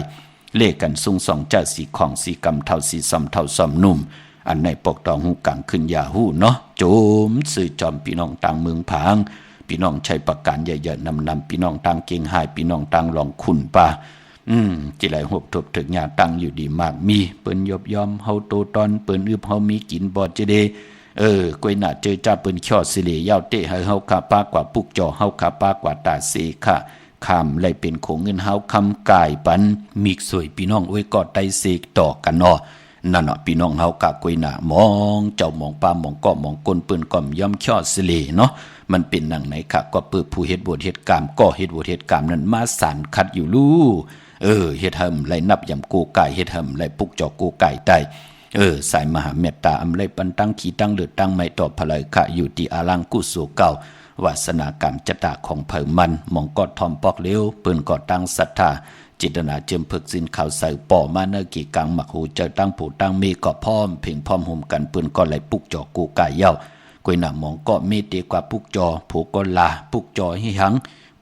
เลขกันสุ่งสองเจ้าสีของสีกำเท่าสีซอมเท่าซอมนุ่มอันในปกตองหูกังขึ้นยาหูเนาะโจมสื่อจอมพี่น้องต่างเมืองผางพี่น้องใช้ประการใหญ่ๆนำพี่น้องต่างเก่งหายพี่น้องต่างลองขุนป่าจิไหลหบทบถึกหญ้าตั้งอยู่ดีมากมีเปิ้นยบยอมเฮาโตตอนเปิ้นอึบเฮามีกินบ่จะเดกวยหน้าเจอจ้าเปิ้นข้อสิเลยาวเตะให้เฮาขาปากว่าปุกจ่อเฮาขาปากว่าตาเสค่ะคำเลยเป็นของเงินเฮาคำกายปันมีสวยพี่น้องอวยกอดไตเสกต่อกันเนาะนั่นเนาะพี่น้องเฮากะกวยหน้ามองเจ้ามองป้ามองก็มองก้นเปิ้นก่อมย่อมข้อสิเลเนาะมันเป็นหนังไหนค่ะก็เปิดผู้เฮ็ดบทเฮ็ดกรรมก็เฮ็ดบทเฮ็ดกรรมนั้นมาสานคัดอยู่ลู่เฮ็ดหำไหลนับยำกูไก่เฮ็ดหำไหลปุกจอกกูไก่ได้สายมหาเมตตาอำไลปันตั้งขีตั้งเลือดตั้งไม่ตอบพลายค่ะอยู่ที่อารังกุสุเก่าวาสนากรรมจตะของเผ่ามันมองกอดทอมปอกเลี้ยวเปิ้นกอดตั้งศรัทธาจิตนาเจิมพึกสินข่าวใส่ป่อมาเนกี่กังหมักหูเจอตั้งผู้ตั้งมีก็พร้อมเพ่งพร้อมห่มกันเปิ้นก็ไหลปุกจอกกูไก่เย้ากวยหน้ามองก็มีดีกว่าปุกจอผูกก็ลาปุกจอให้หัง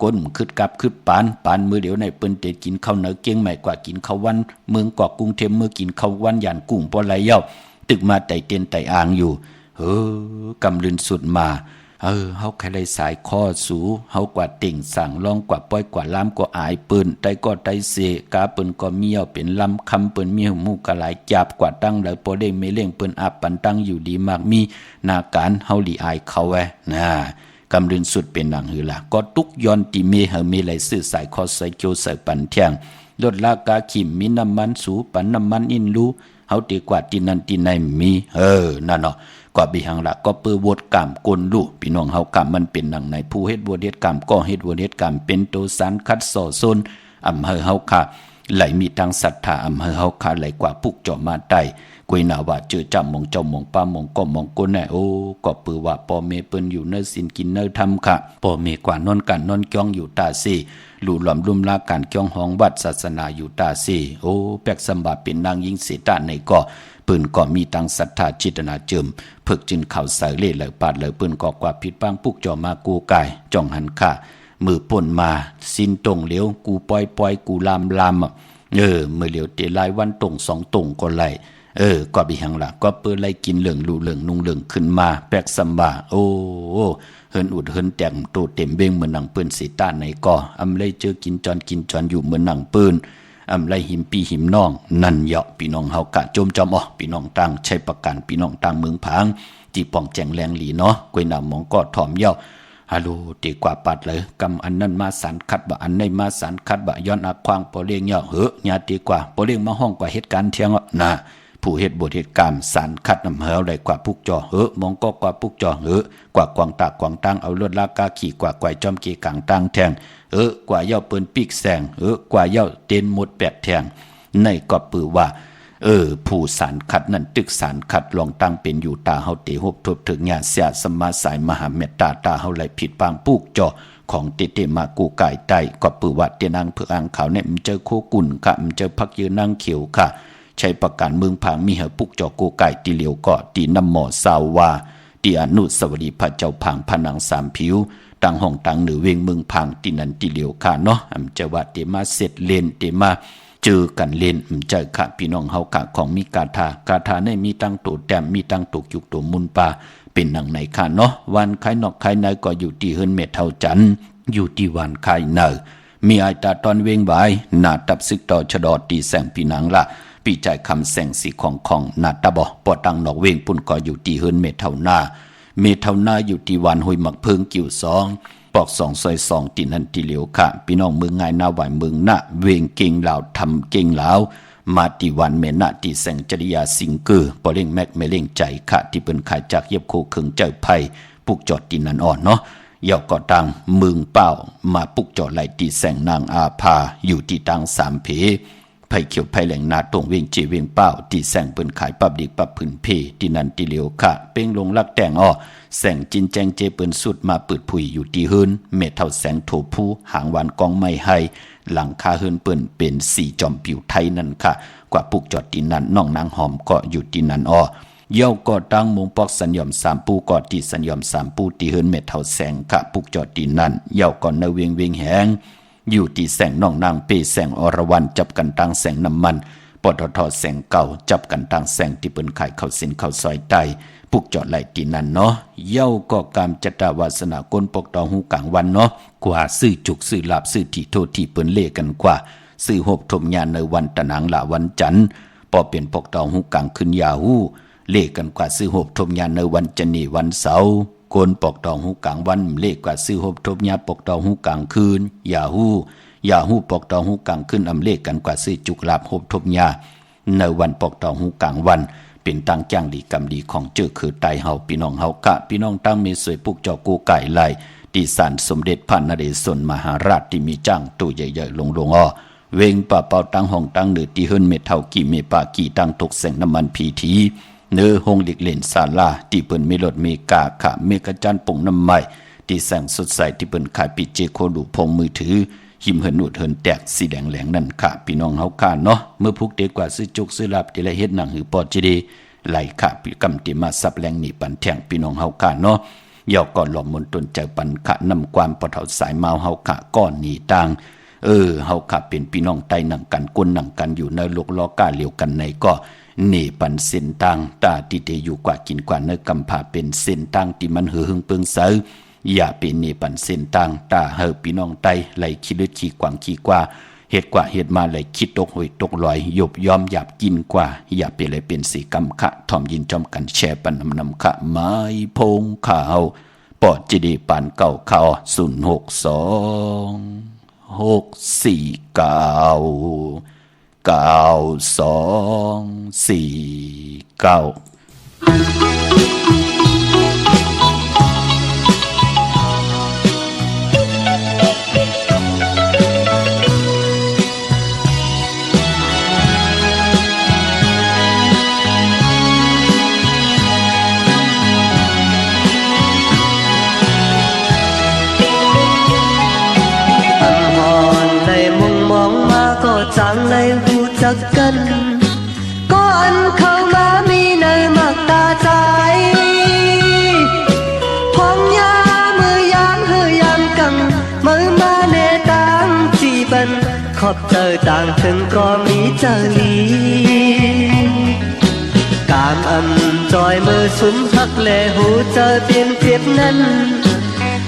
ก้นคึดกับคึดปานมือเดี๋ยวในเปิ้นเตกินข้าวเหนือเกียงใหม่กว่ากินข้าววันเมืองกว่ากรุงเทพเมื่อกินข้าววันย่านกุ้งปอไหลเย้าตึกมาไต่เตียนไต่อ่างอยู่กำลืนสุดมาเฮาใครเลยสายข้อสูเฮากว่าติ่งสั่งลองกว่าป้อยกว่าล้ำก็อายปืนไตก็ไตเสกาปืนก็เมียวเป็นลำคำปืนเมียวมูกกะหลายจับกว่าตั้งแล้วปอเด้งไม่เล่งปืนอับปันตั้งอยู่ดีมากมีนาการเฮาหลีอายเขาแวนะกำลืนสุดเป็นหนังหือละก็ตุกย้อนติเมเฮามีไหลซื้อสายคอใส่เกียวใส่ปันเที่ยงลดลากาขิมมีน้ำมันสูปันน้ำมันอินรู้เฮาตีกว่าที่นั่นที่ไหนมีนั่นเนาะกว่าบิหังละก็เปื้อวดกรรมกลลูกพี่น้องเฮากรรมมันเป็นหนังในผู้เฮ็ดวดเฮ็ดกรรมก็เฮ็ดวดเฮ็ดกรรมเป็นตัวสารคัดส่อซนอำเภอเฮาค่ะไหลมีทางศรัทธาอำเภอเฮาค่ะไหลกว่าปุกจ่อมาได้กวยหน้าว่าเจอจำมองเจ้ามองป้ามองก็มองกนแน่ก็เปื้อว่าพ่อแม่เปิ้นอยู่เนื้อสินกินเนื้อทำค่ะพ่อแม่กว่านอนกันนอนจ้องอยู่ตาซีหลู่หลอมลุ่มลาการจ้องห้องวัดศาสนาอยู่ตาซีแปกสมบัติเป็นนางยิงเสตาในก็ปืนก็มีตังศรัทธาจิตนาเจิมเพิกจึงเข่าใส่เล่เหลยปาดเลยปืนก็กว่าผิดปังปุกจ่อมากูกายจ้องหันค่ามือป่นมาสินตรงเหลียวกูปล่อยกูลามมือเหลียวเตลายวันตรงสองตรงก็ไหลก็บิหังละก็เปิ้นไล่กินเหลืองลู่เหลืองนุ่งเหลืองขึ้นมาแปกสมบาเฮินอุดเฮินแต่งโตเต็มเบ้งเหมือนหนังปืนสีตาในก็อำไลเจอกินจอนอยู่เหมือนหนังปืนอำไลหิมปีหิมน้องนั่นเหยาะพี่น้องเฮากะโจมจอมพี่น้องตั้งใช้ประกันพี่น้องตั้งเมืองผางที่ป่องแจงแรงหลีเนาะกวยหน้ามองก็ถ่อมเย้าฮัลโหลตีกว่าปัดเลยกำอันนั้นมาสารคัดบะอันในมาสารคัดบะย้อนอาควางปอเลี้ยงเย้าญาตีกว่าปอเลี้ยงมาห้องกว่าเหตุการณ์เที่ยงนะผู้เฮ็ดบทเหตุการณ์สารคัดนำเฮาได้กว่าปุกจอมองก็กว่าปุกจอกว่ากวางตากวางตั้งเอาลวดลากาขี่กว่าไกวจอมเกกลางตั้งแทงกว่าเย้าเปิ้นปีกแสงกว่าเย้าเต้นหมดแปดแทงในก็ปือว่าผู้สารคัดนั้นตึกสารคัดลองตั้งเป็นอยู่ตาเฮาเตหบทบถึงญาเสียสมาสายมหาเมตตาตาเฮาไหลผิดปางปุกจอของเตมากูกายใต้ก็ปือว่าเตนางเพื่ออ่างขาวเนี่ยมันเจอโคกุ่นค่ะมันเจอพักยืนนางเขียวค่ะใช้ประกันเมืองผางมีเหปุกจอกูไก่ตีเหลียวก็ตีน้ำหมอสาววาตีอนุสวรีพระเจ้าผางผนังสามผิวตั้งห้องตั้งเหนือเวงเมืองผางตีนันตีเหลียวค่ะเนาะจะว่าเตมาเสร็จเลนเตมาเจอกันเล่นเจอค่ะพี่น้องเฮากะของมีกาถาในมีตั้งตัวแต้มมีตั้งตัวจุกตัวมุนปาเป็นหนังไหนค่ะเนาะวันใครนอกใครในก็อยู่ที่เฮิรนเมทเท่าจันอยู่ที่วันใครเนอมีไอตาตอนเวงบายหน้าตับซึกต่อชะดอตีแสงพี่นางละ ปีใจคำแสงสีของนาตาบอปอตังนอกเวงปุ่นก็อยู่ที่เฮินเมเท่านาอยู่ที่วันหุยหมักเพิงกิ่ว2ปอก2ซอย2ตีนันตีเหลียวค่ะพี่น้องเมืองง่ายนาไหวเมืองหน้าเวงเก่งลาวทำเก่งลาวมาตีวันเมนะตีแสงจริยาสิงเกอร์ปอเล่งแม็กเมเล่งใจค่ะที่เป็นขายจากเย็บโคเคืองเจ้าไผ่ปุกจอดตีนันอ่อนเนาะเยาก็ตังเมืองเป้ามาปุกจอดไหลตีแสงนางอาภาอยู่ที่ตัง3เพไผ่เขียวไผ่แหลงนาตรงเวียงจีเวียงเป้าตีแสงเปิ้นขายปับดีปับพื้นเพตีนันตีเหลียวค่ะเป้งลงลักแต่งอ้อแสงจินแจงเจเปิ้นสุดมาเปิดผุยอยู่ที่เฮินเมเท่าแสงโถผู้หางวานกองไม่ให้หลังคาเฮินเปิ้นเป็นสีจอมผิวไทยนั่นค่ะกว่าปุกจอดตีนันน้องนางหอมก็อยู่ตีนันอ้อเย้าก็ตั้งมงปอกสัญญอม3ปูก็ตีสัญญอม3ปูตีเฮินเมเท่าแสงค่ะปุกจอดตีนันเย้าก็ในเวียงแหงอยู่ที่แสงน้องนางเปแสงอรวรรณจับกันตั้งแสงน้ำมันปตทแสงเก่าจับกันตั้งแสงที่เปิ้นขายข้าวสินข้าวซอยใต้ปุกจอดไหลตีนันเนาะเย้าก็กามจตาวาสนาก้นปกตองหูกลางวันเนาะกว่าซื้อจุกซื้อลาบซื้อที่โทษที่เปิ้นเล่กันกว่าซื้อหบทมญาณในวันตะนางละวันจันทร์พอเป็นปกตองหูกลางขึ้นยาหูเล่กันกว่าซื้อหบทมญาณในวันจันนีวันเสาร์โกนปกตองหูกลางวันเล่กว่าซื้อหบทมญาปกตองหูกลางคืนยาหูปกตองหูกลางคืนอำเลกันกว่าซื้อจุกลาบหบทมญาในวันปกตองหูกลางวันเป็นตังจ้างดีกรรมดีของเจ้าคือไตเฮาพี่น้องเฮากะพี่น้องตั้งมีสวยปุกจอกูไก่ไหลตีสารสมเด็จพระนเรศวรมหาราชที่มีจ้างตู้ใหญ่ๆลงอ้อเวงป่าเป่าตั้งห้องตั้งเนือที่เฮิรนเมเท่ากี่เมปากี่ตั้งตกแสงน้ำมันพีทีเนื้อห้องเล็กเล่นศาลาที่เปิ้นมีรถมีกาขะเมกะจันปงน้ำใหม่ที่แสงสดใสที่เปิ้นขายปิเจโคดูพงมือถือหิมเหินหนวดเหินแตกสีแดงแหลงนั่นค่ะพี่น้องเฮาค่ะเนาะเมื่อพุกเด็กกว่าซื้อจุกซื้อลาบที่ละเฮ็ดหนังหือปอดจีดีไหลค่ะปีกำติมาซับแรงหนีปันแทงพี่น้องเฮาค่ะเนาะย่อก่อนหลอมมนตนใจปันขะนำความปะเถาสายเมาเฮาค่ะก้อนหนีต่างเฮาค่ะเป็นพี่น้องไตหนังกันก้นหนังกันอยู่ในโลกล้อก้าเหลียวกันในก็หนีปันเส้นต่างตาที่เตอยู่กว่ากินกว่าเนื้อกำผาเป็นเส้นต่างที่มันหือหึงเปิงเสืออย่าเป็นหนีปันเส้นต่างตาเฮาพี่น้องไตไหลขี้ลึกขี้กวางขี้กว่าเฮ็ดกว่าเฮ็ดมาเลยคิดตกหวยตกลอยหยบยอมหยาบกินกว่าอย่าเป็นเลยเป็นสีกรรมขะทอมยินจอมกันแชร์ปันนำขะไม้พงข่าวปอดจีดีปานเก่าข่าวจางเลยหูจักกันก็อันเข้ามามีในมักตาใจพองยามือยามเฮยามกังมือมาเนตังจีบันขอบเจอต่างถึงก็มีเจอลีกามอำจอยมือสุมหักแลหูเจอเปลี่ยนเจ็บนั้น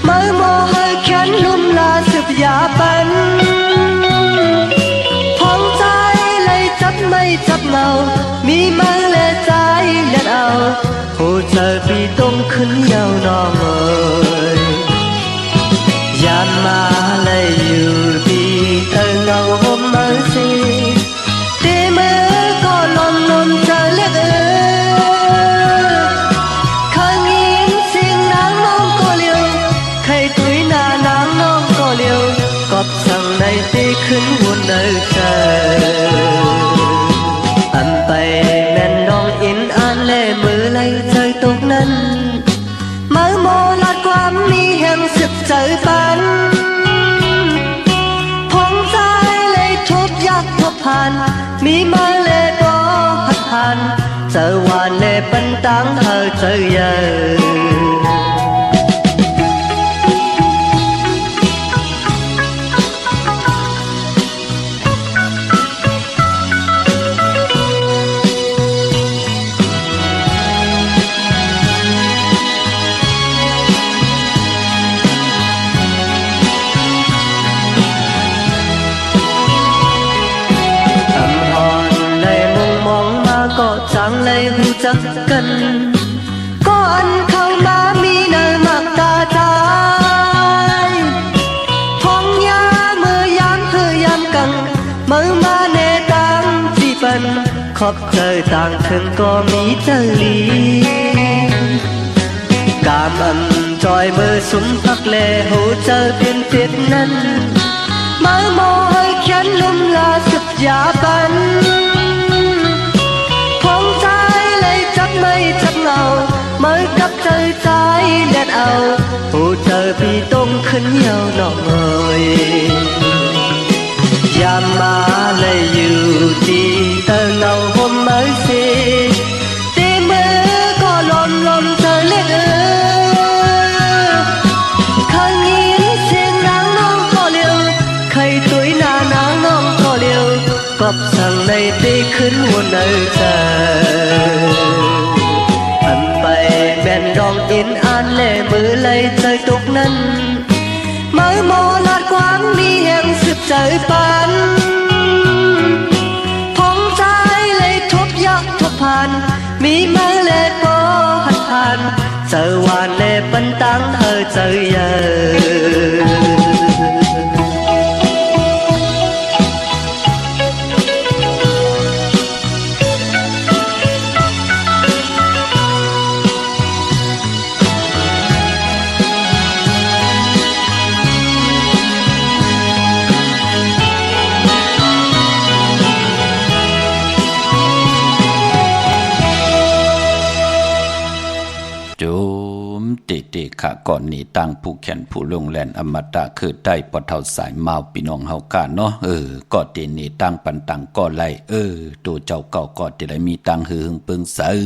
มือโมเฮยแขนลุ่มลาสืบยาปันจับไม่จับเมามีมือและใจเล่นเอาหูเจอปีต้มขึ้นยาวนองเอ่ยยามมาเลยอยู่ดีเธอเงาห่มมือสิเตมือก็ลมเจอเลือกข้างยินเสียงนางน้องก็เลี้ยวใครตุยหน้านางน้องก็เลี้ยวกอบสั่งในตีขึ้นวนเนอเจออันไปแม่นน้องอินอ่านเล่มือไหลใจตกนั้นมือโมลาดความมีแห่งสิบใจปันพงใจเลยทุบยักทบผ่านมีมาเล่ก็หัดผ่านเจอวานเล่ปันตังเธอเจอเยอะม เลยหูจักกันก่อนเข้ามามีเนื้อมักตาใจท้องยาเมื่อยามเธอยามกังเมื่อมาเนตังจีปันขอบเจอต่างถึงก็มีเจลีกามอันจอยมือสุมพักแลหูเจอเป็นเจ็ดนั้นมือโมให้เขียนลุ่มลาสุดยาปันพงใจเลยจับไม่จับเงามือกับเจอใจเล็ดเอาหูเจอพี่ต้องขึ้นเยาวหน่อยยามมาเลยอยู่ที่เธอเงาห่มมือสิตีมือก็ลมเธอเล็ดเคยยินเสียงร้องน้องก็เร็วเคยตุยหน้าน้องก็เร็วกอบสั่งในตีขึ้นหัวเนอเธออันไปแม่นดองอินอ่านเล่มือเลยใจตกนั้นมือโมลาดความมีแห่งสืบใจปันพงใจเลยทบยักทบผ่านมีมือเล่ก็หัดผ่านเจอวานเล่ปันตังเธอเจอเยอะโจมเตๆค่ะก่อนนี้ตั้งผู้แขนผู้ลงแลนอมตะคือได้ปะเท่าสายเมาพี่น้องเฮากะเนาะก็เตนี้ตั้งปันตังก็ไล่ตัวเจ้าเก่าก็จะได้มีตังหือหึงปึงเสอ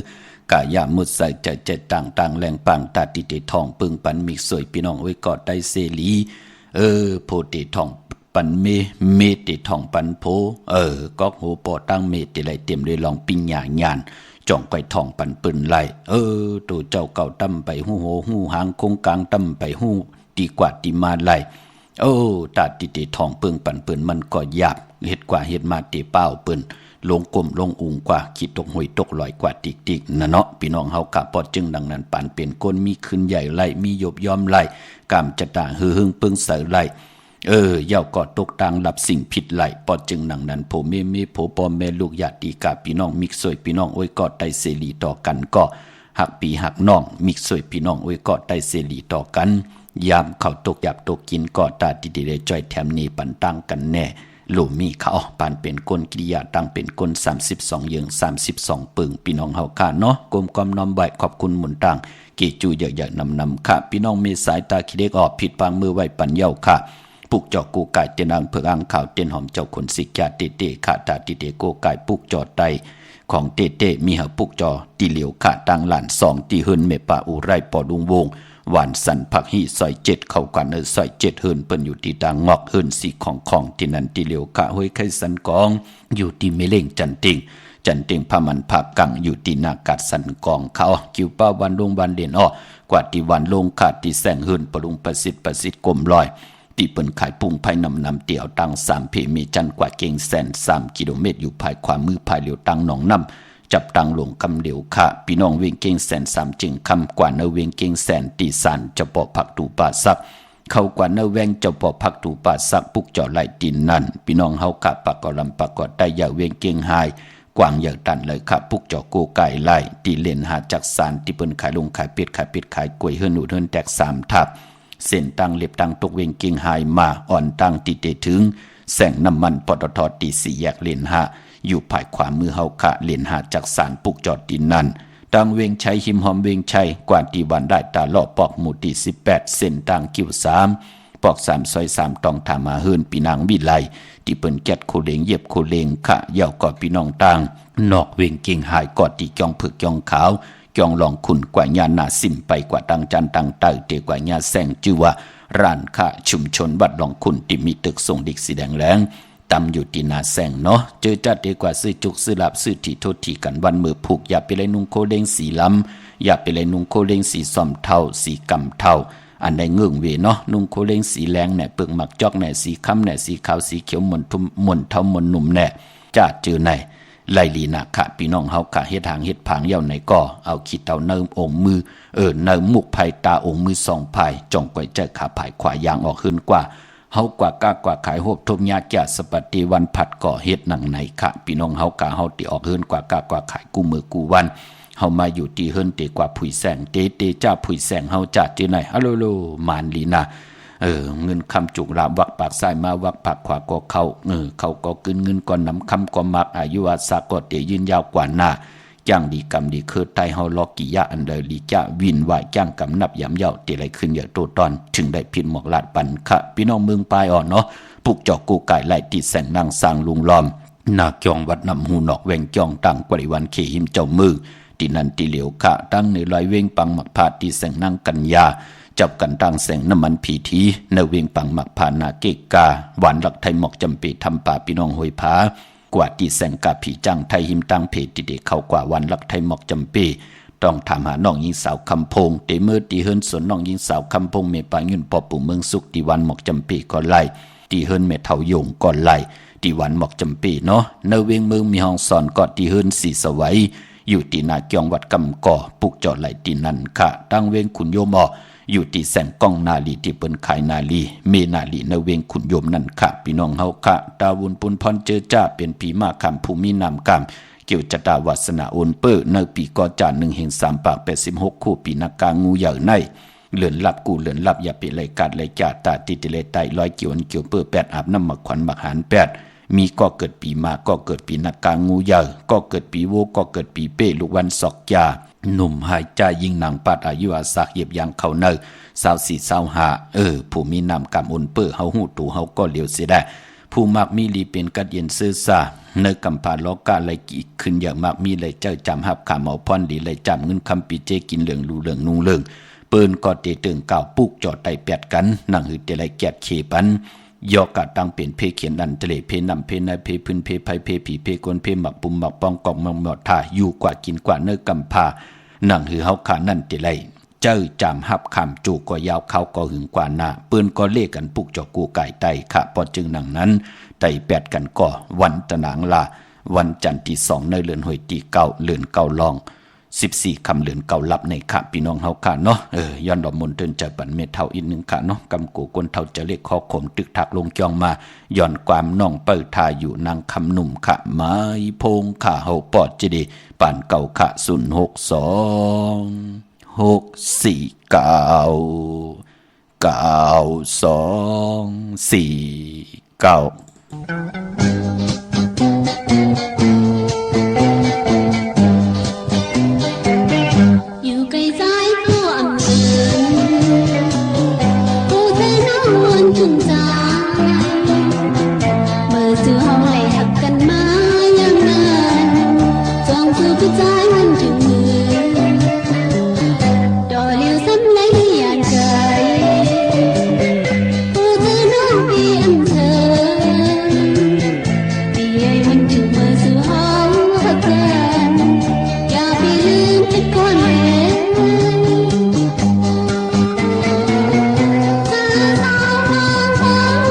กะยามุดใส่ใจเจ็ดต่างแรงปังตาติเตทองปึงปันมิกสวยพี่น้องไว้ก็ได้เสลีโพติทองปันเมติทองปันโพก็โหปอตั้งเมติไหลเต็มเลยลองปิญญาญาณจ่องไก่ทองปันปืนไหลตัวเจ้าเก่าตั้มไปหูโหหูหางคงกลางตั้มไปหูดีกว่าดีมาไหลตาติติทองเปิงปันปืนมันก็หยาบเฮ็ดกว่าเฮ็ดมาตีเป้าปืนลงกลมลงอุงกว่าขีดตกหวยตกลอยกว่าติกนะเนาะพี่น้องเฮากะปอดจึงดังนั้นปานเป็นก้นมีขึ้นใหญ่ไหลมียบยอมไหลกามจะตาหือหึงปึงเสไหลเย่าก็ตกต่างหลับสิ่งผิดไหลปอดจึงหนังนั้นโผเมโผปอมแม่ลูกญาติกาพี่น้องมิกสวยพี่น้องโอ้ยก็ได้เสรีต่อกันก็หักปีหักน้องมิกสวยพี่น้องโอ้ยก็ได้เสรีต่อกันยามเข้าตกหยับตกกินก็ตาดีๆได้จ้อยแถมนี้ปันตั้งกันแน่หลูมีเขาปานเป็นก้นกิริยาตั้งเป็นก้น32เยือง32ปึงพี่น้องเฮาค่ะเนาะกลมกอมน้อมไหวขอบคุณหมุนต่างกี่จูเยอะๆนำค่ะพี่น้องมีสายตาคิดเด็กออกผิดปางมือไหวปันเย้าค่ะปุกจอกูไก่เตียนอังเพื่ออังข่าวเตียนหอมเจ้าคนสิกยาเตเตขาตาติเตโกไก่ปุกจอไตของเตเตมีหาปุกจอตีเหลียวขาตังหลาน2ตีหืนเมปาอุไรปอดุงวงหวานสันผักฮีซอย7เข้ากันซอย7หืนเปิ้นอยู่ที่ตางอกหืนสีของที่นั่นตีเหลียวขาห้วยไข่สันกองอยู่ที่เมเล่งจันติงพามันภาพกังอยู่ที่นากัดสันกองเขาคิวป้าวันลงวันเด่นกว่าที่วันลงขาดที่แสงหืนปรุงประสิทธิ์กลมลอยที่เปิ้นขายปุ้งภายนำเตี่ยวตั้ง3เพมีจันกว่าเก่งแสน3กิโลเมตรอยู่ภายความมือภายเหลียวตั้งหนองน้ำจับตั้งลงคำเหลียวค่ะพี่น้องเวียงเก่งแสน3จึงคำกว่าเนเวียงเก่งแสนตีสานจะปอผักตูป่าซักเข้ากว่าเนแวงจะปอผักตูป่าซักปุกจ่อไหลดินนั่นพี่น้องเฮากะปากกอลำปากกอได้อย่าเวียงเก่งหายกว่างอย่างตันเลยค่ะปุกจ่อโกไก่ไล่ตีเล่นหาจักสารที่เปิ้นขายลงขายเป็ดขายกล้วยเฮือนหนูเฮือนแตก3ทับเส้นตั้งเล็บตั้งตกเวงเก่งหายมาอ่อนตั้งติเตถึงแสงน้ำมันปตทตี4แยกเลน5อยู่ภายขวามือเฮาคะเลน5จากสารปุกจอดดินนั้นตั้งเวงชัยหิมหอมเวงชัยกว่าตีวันได้ตาลอปอกหมู่ที่18เส้นตั้งกิ้ว3ปอก3ซอย3ต้องถามาเฮือนปีนางวิไลที่เปิ้นแก๊ดโคเลงเย็บโคเลงค่ะเหย่าก็พี่น้องตั้งนอกเวงเก่งหายกอดที่จองผึกจองขาวจองลองขุนกว่าญาณาสิมไปกว่าตังจันตังเตอเตกว่าญาแสงจือว่าร้านค้าชุมชนวัดลองขุนที่มีตึกส่งดิกสีแดงแรงตำอยู่ที่นาแสงเนาะเจอจัดดีกว่าซื้อจุกซื้อหลับซื้อที่โทษทีกันวันมือผูกอย่าไปเลยนุ่งโคเลงสีล้ำอย่าไปเลยนุ่งโคเลงสีส้มเทาสีกำเทาอันใดเงื่องเวเนาะนุ่งโคเลงสีแรงเนี่ยเปลือกหมักจอกเนี่ยสีค้ำเนี่ยสีขาวสีเขียวมนเทามนหนุ่มเนี่ยจ้าจือไหน ไลลีนะค่ะพี่น้องเฮากะเฮ็ดหางเฮ็ดผางเย่าไหนก็เอาขี้เต่าเนิมองค์มือเนิมมุกไผตาองค์มือ2ไผจ่องก้อยเจอขาผายขวายางออกขึ้นกว่าเฮากว่ากากว่าขายโหบทุมยาแก่สปฏิวันผัดก่อเฮ็ดหนังไหนค่ะพี่น้องเฮากะเฮาติออกเฮินกว่ากากว่าขายกู้มือกู้วันเฮามาอยู่ที่เฮินติกว่าผุยแสงเตจ้าผุยแสงเฮาจัดที่ไหนฮัลโหลมานลีนะเงินคำจุกรามวักปากซ้ายมาวักปากขวาก็เข้าเขาก็กึนเงินก่อนนำคำก็มักอายุอาสาก็เตยืนยาวกว่าหน้าจ้างดีกรรมดีคือไตเฮาลอกิยะอันเดลีจ้าวินไหวจ้างกำนับยำเย้าเตไรขึ้นเยอะโตตอนถึงได้ผิดหมอกลาดปันค่ะพี่น้องเมืองปลายอ่อนเนาะปุกจอกกูไก่ไล่ตีแสงนางสร้างลุงล้อมนาจองวัดนำหูนอกแวงจองตั้งกริวันเขหิมเจ้ามือตีนันตีเหลียวค่ะตั้งในลอยเวงปังหมักพาตีแสงนางกัญญาจับกันตั้งแสงน้ำมันผีทีในเวงปังหมักพานาเกกาหวานหลักไทยหมอกจำปีทำป่าพี่น้องหอยผากว่าตีแสงกาผีจังไทยหิมตั้งเพจติเดเข้ากว่าวันหลักไทยหมอกจำปีต้องถามหาน้องยิงสาวคำพงเตเมื่อตีเฮิรนสวนน้องยิงสาวคำพงเมปายุนปอปู่เมืองสุขตีวันหมอกจำปีก่อนไล่ตีเฮิรนเมเทาโยงก่อนไล่ตีวันหมอกจำปีเนาะในเวงเมืองมีห้องสอนก็ตีเฮิรนสีสวัยอยู่ตีนาเกียงวัดกำก่อปุกจอดไหลตีนันค่ะตั้งเวงขุนโยมออยู่ที่แสงกล้องนาลีที่เปิ้นขายนาลีเมนาลีในเวงขุนโยมนั่นค่ะพี่น้องเฮาค่ะตาวุนปุนพรเจอจ้าเป็นผีมาคำภูมินามกรรมเกี่ยวจตาวาสนาโอนเปิ้ในปีก่อจาน1แห่ง3ปาก86คู่ปีนักกางูใหญ่ในเหลือนลับกูเหลือนลับอย่าไปเลยกัดเลยจ่าตาติติเลไตร้อยเกี่ยวเกี่ยวเปิ้8อาบน้ำหมักขวัญหมักหาร8มีก็เกิดปีมาก็เกิดปีนักกางูใหญ่ก็เกิดปีโวก็เกิดปีเป้ลูกวันศอกยาหนุ่มหายใจยิงหนังปัดอายุอาศักเหยียบยางเขาเนอ24-25ผู้มีนามกำอุนเปื้อเฮาหูตูเฮาก็เหลียวเสียได้ผู้มักมีลีเป็นกัดเย็นซื่อซาเนกำพาล้อกาเลยกี่ขึ้นอย่างมากมีเลยเจ้าจำหับขาเมาพรดีเลยจำเงินคำปีเจกินเหลืองรูเหลืองนุ่งเหลืองเปิ้นก็เตตึงเก่าปุกจอดไตแปดกันนั่งหือเตเลยแกดเขปันยอกะตั้งเป็นเพเขียนอันทะเลเพนำเพนายเพพื้นเพไพเพผีเพกวนเพหมักปุ่มหมักปองกองมังหมอดทาอยู่กว่ากินกว่าเนกำพานั่งหือเฮาขานั่นเตเลยเจ้าจำหับคำจูก็ยาวเขาก็หึงกว่าหน้าปืนก็เล่กันปุกจอกูไก่ไตค่ะพอจึงหนังนั้นไตแปดกันก่อวันตะหนังลาวันจันทร์ที่2ในเลือนหอยตีเก่าเลือนเก่าลอง14คำเลือนเก่าลับในค่ะพี่น้องเฮาค่ะเนาะย้อนดอกมนต์เตือนใจปันเมตเท่าอีกนึงค่ะเนาะกำกูกวนเท่าจะเล็กคอขมตึกทักลงจองมาย้อนความน้องเปิดทาอยู่นางคำหนุ่มค่ะไม้พงค่ะเฮาปอดจะดีป่านเก่าค่ะอยู่ไกลซ้ายก็อำเภอผู้เธอนอนทุ่งจางเมื่อซื้อเฮาไหลหักกันมาอย่างนั้นจองคือผู้ชายมันถึงมือดอเลี้ยวซ้ำไหลอย่างไกลผู้เธอนอนที่อำเภอปีใหญ่มันถึงเมื่อซื้อเฮาหักกันอย่าไปลืมทุกคนเลยเธอสาวบาง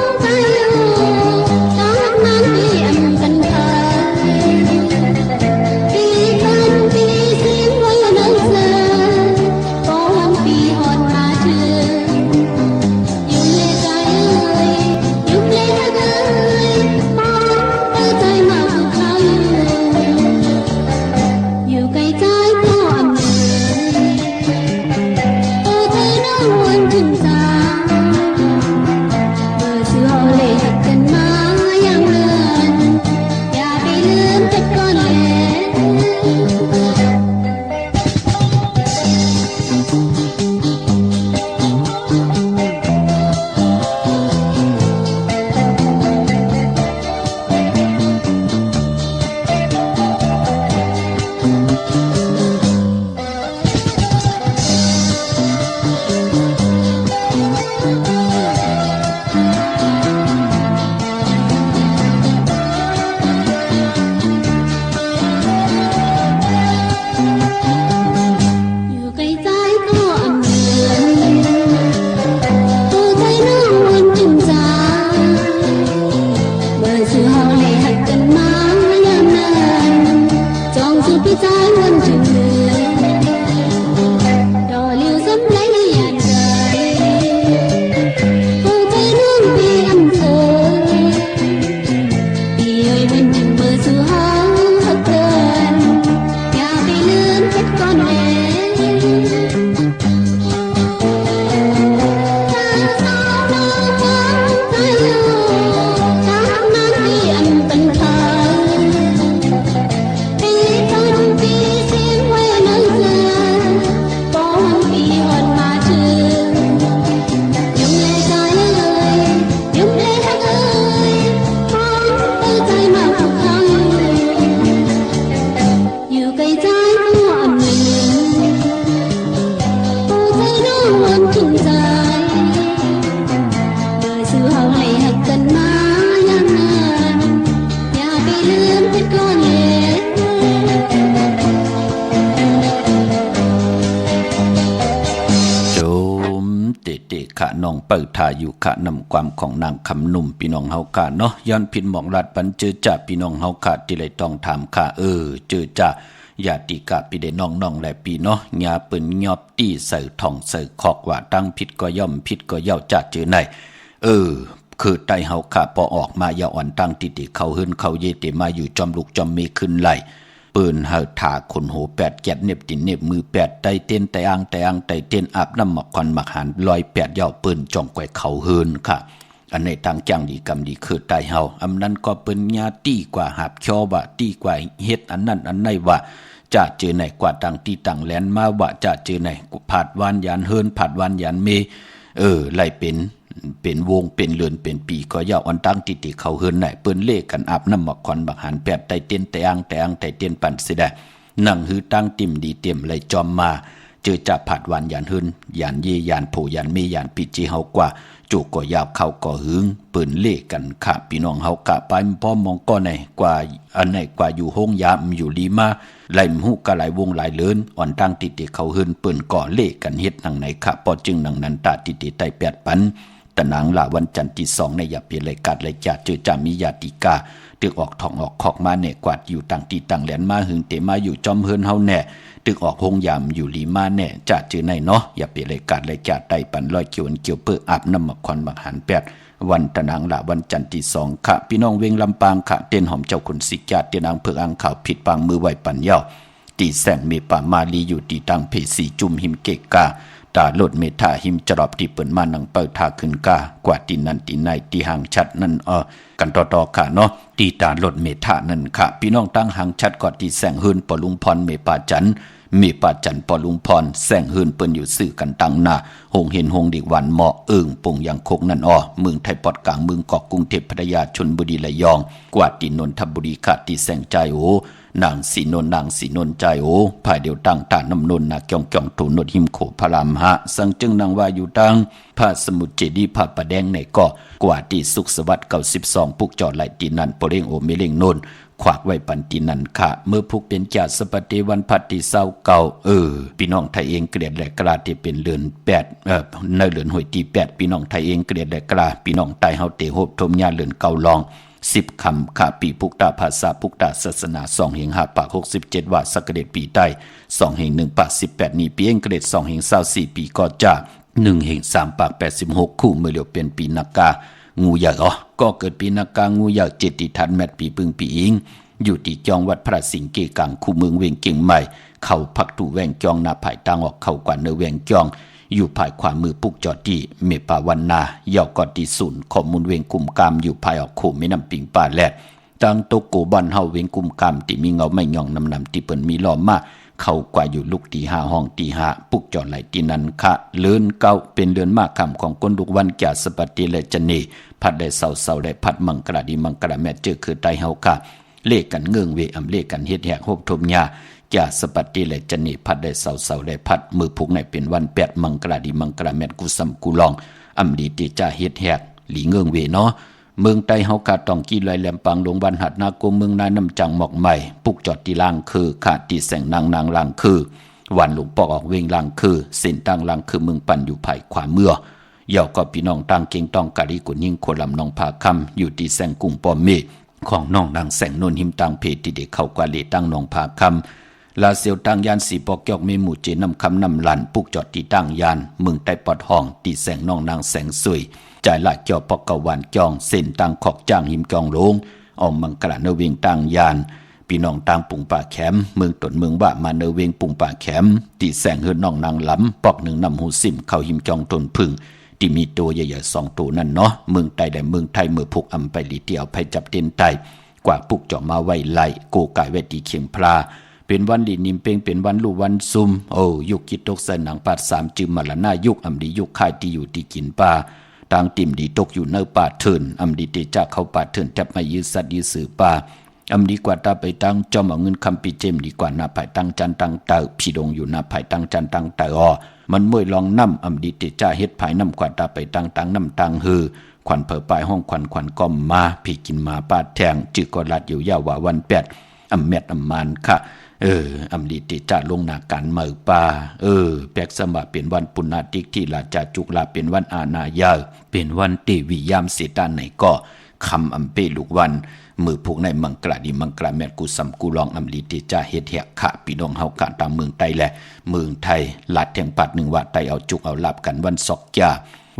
น้องเปิดทาอยู่ค่ะนำความของนางคำหนุ่มพี่น้องเฮาค่ะเนาะย้อนพินหมองรัดปันเจอจ่าพี่น้องเฮาค่ะที่เลยต้องถามค่ะเจอจ่าญาติกะพี่ได้น้องๆและพี่เนาะญาเปิ้นยอบตี้ใส่ท่องใส่คอกว่าตั้งผิดก็ย่อมผิดก็ย่าจัดเจอไหนคือไตเฮาค่ะพอออกมาอย่าอ่อนตั้งติเขาหื้นเขาเยติมาอยู่จอมลูกจอมเมขึ้นไหลปืนเฮาถาคนโห8 7เน็บตินเน็บมือ8ไตเต้นไตอ่างไตเต้นอาบน้ำหมักควันหมักหันลอย8ยาวปืนจ้องไกวเขาหื้นค่ะอันในทางจ้างดีกรรมดีคือไตเฮาอำนั้นก็เป็นญาตีกว่าหาบชอว่าตีกว่าเฮ็ดอันนั้นอันไหนว่าจะเจอไหนกว่าต่างที่ต่างแลนมาว่าจะเจอไหนผาดวานยานเฮินผาดวานยานเมไล่เป็นวงเป็นเลือนเป็นปีก็ยาวอันตั้งติเขาเฮินไหนเปิ้นเลขกันอาบน้ำหมักควันบักหัน8ไตเต้นไตอ่างไตเต้นปั่นสิได้นั่งหือตั้งติ่มดีเต็มเลยจอมมาเจอจับผาดวานยานเฮินยานเยยานโผยานเมยานปิจิเฮากว่าจูก็ยาวเข้าก็หึงปืนเล่กันค่ะพี่น้องเฮากะไปพร้อมมองก็ไหนกว่าอันไหนกว่าอยู่ห้องยามอยู่ลีมาไหลมหูกะหลายวงหลายเลินอ่อนตั้งติเขาหึนปืนก่อเล่กันเฮ็ดหนังไหนค่ะพอจึงหนังนั้นตาติไต8ปันตะนางละวันจันทร์ที่2ในอย่าเปลี่ยนรายการรายจ่าเจอจามีญาติกาตึกออกทองออกคอกมาเนี่ยกวาดอยู่ต่างที่ต่างแหลนมาหึงเตมาอยู่จอมเฮินเฮาแน่ตึกออกห้องยามอยู่ลีมาแน่จะเจอในเนาะอย่าเปลี่ยนรายการรายจ่าไตปันลอยเกี่ยวเปื้ออาบน้ำหมักควันบักหัน8วันตะนางละวันจันทร์ที่2ค่ะพี่น้องเวงลำปางค่ะเต้นหอมเจ้าขุนสิจาเตียนางเผือกอ่างข่าวผิดปางมือไหวปันเย้าตีแสงเมป่ามาลีอยู่ตีตังเพสีจุ่มหิมเกกาตาโลดเมธาหิมจรอบที่เปิ่นมานังเปิดทาขึ้นกากว่าตีนันตีในตีหางชัดนั่นกันต่อค่ะเนาะตีตาโลดเมธานั่นค่ะพี่น้องตั้งหางชัดกว่าตีแสงหืนปอลุงพรเมป่าจันปอลุงพรแสงหืนเปิ้นอยู่ซื่อกันตั้งหน้าหงเห็นหงดิกวันเหมาะปุ่งยังคกนั่นเมืองไทยปอดกลางเมืองเกาะกรุงเทพพัทยาชลบุรีระยองกว่าตีนนทบุรีค่ะตีแสงใจนางสีนนใจภายเดียวตั้งตาน้ำนนนาเกี่ยงถูนดหิมโขพระรามหะสังจึงนางว่าอยู่ตั้งพระสมุทรเจดีย์พระประแดงในเกาะกว่าที่สุขสวัสดิ์92ปุกจอดไหลตีนันปเร่งโอเมเล่งนนขวากไว้ปันตีนันค่ะเมื่อพุกเป็นจ่าสปฏิวันพัดที่เศร้าเก่าพี่น้องไทยเองเกลียดและกล้าที่เป็นเรือน8ในเรือนหวยที่8พี่น้องไทยเองเกลียดและกล้าพี่น้องไตเฮาเตโฮบทมญาเรือนเก่าลอง10 คำค่ะปีพุกตาภาษาพุกตาศาสนา2เหง5ปาก67ว่าสักเดชปีใต้2เหง1ปาก18นี้ปีเองเกรด2เหง24ปีก็จะ1เหง3ปาก86คู่เมื่อเลียวเป็นปีนักกางูใหญ่ก็เกิดปีนักกางูใหญ่เจติทันแมตปีปึงปีอิงอยู่ที่จองวัดพระสิงห์เกกังคู่เมืองเวียงเก่งใหม่เข้าพักตู่แวงจองนาภายตั้งออกเข้ากว่าเนแวงจองอยู่ภายขวามือปุกจอดที่เมปาวันนาเยาวกอดีศูนย์ข้อมูลเวงกุมกามอยู่ภายออกขู่แม่น้ำปิงป่าแลดตั้งโตโกบันเฮาเวงกุมกามที่มีเงาไม่ย่องนำที่เปิ้นมีล้อมมาเข้ากว่าอยู่ลูกตี5ห้องตี5ปุกจอดไหลที่นั้นค่ะเลื่อนเก่าเป็นเดือนมากคำของคนลูกวันแก่สปฏิเลจนีพัดได้เศร้าได้พัดมังกระดีมังกระแม่เจอคือไตเฮาค่ะเลขกันเงื่องเวเลขกันเฮ็ดแหกโฮบทมยาจ่าสปฏิเลจนีพัดได้เศร้าได้พัดมือผูกในเป็นวัน8มังกระดีมังกระแม่กุสัมกุลองอำดีติจ่าเฮ็ดแหกหลีเงื่องเวเนาะเมืองไตเฮากาต้องกี้ลอยแหลมปังลงวันหัดนาโกเมืองนายน้ำจังหมอกใหม่ปุกจอดที่ล่างคือขาดที่แสงนางล่างคือวันหลวงปอกออกเวงล่างคือเส้นตั้งล่างคือเมืองปั่นอยู่ภายขวาเมื่อยาวก็พี่น้องตั้งเก่งต้องกะลิกุนยิ่งโคลำน้องพาคำอยู่ที่แสงกุ้งปอมเมของน้องนางแสงนนหิมตังเพที่เด็กเข้ากว่าเลตั้งน้องพาคำลาเซียวตั้งยานสีปอกยอกเมหมู่เจนำคำนำลันปุกจอดที่ตั้งยานเมืองใต้ปอดห้องที่แสงน้องนางแสงสวยจ่ายหลายจอปอกกวันจองเส้นตั้งขอกจ้างหิมจองลงออกมังกระเนเวงตั้งยานพี่น้องตั้งปุ่งป่าแขมเมืองตนเมืองว่ามาเนเวงปุ่งป่าแขมที่แสงเฮือนน้องนางล้ำปอกหนึ่งนำหูซิมเข้าหิมจองตนพึ่งที่มีตัวใหญ่ๆ2ตัวนั่นเนาะเมืองใต้และเมืองไทยเมื่อพุกอำไปลีเตียวไปจับเต้นไตกว่าปุกเจาะมาไว้ไล่โกกายเวทีเขียงพลาเป็นวันลีนิมเปงเป็นวันลู่วันซุมยุคกิตกใส่หนังปัด3จืมมาละหน้ายุคอำดียุคค่ายที่อยู่ที่กินป่าทางติ่มดีตกอยู่เนื้อป่าเถินอำดีเตจากเข้าป่าเถินแทบไม่ยืดสัตว์ยืดสื่อป่าอำดีกว่าตาไปตั้งจอมเอาเงินคำปีเจมดีกว่าหน้าภายตั้งจันตั้งเตอพี่ดงอยู่หน้าภายตั้งจันตั้งเตอมันเมื่อลองน้ำอำดีเตจ่าเฮ็ดภายน้ำกว่าตาไปตั้งน้ำตั้งฮือขวัญเผอปลายห้องขวัญก้มมาพี่กินมาปาดแทงจื้อก็ลัดอยู่ยาวว่าวัน8อำแมดอำมานค่ะ อำลีติจะลงนาการเมือป่าแปลกสมบัติเป็นวันปุณณาติกที่ราชาจุกลาเป็นวันอาณายาเป็นวันเตวิยามเสตานไหนก็คำอำเปลูกวันมือพวกในมังกราดีมังกราแมนกูสัมกูลองอำลีติจาเฮ็ดแหกขะพี่น้องเฮากะตามเมืองไทยแหละเมืองไทยลัดแทงปัดหนึ่งว่าไตเอาจุกเอาลาบกันวันศอกยา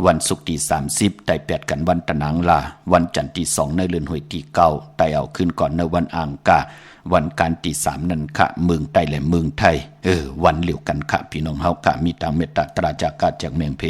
วันศุกร์ที่30ไต่8กันวันตะนางลาวันจันทร์ที่2ในเรือนหวยที่9ไต่เอาขึ้นก่อนในวันอ่างกาวันการที่3นั่นค่ะเมืองไทยและเมืองไทยวันเหลียวกันค่ะพี่น้องเฮากะมีทางเมตตาตราจากาจากเมืองเพ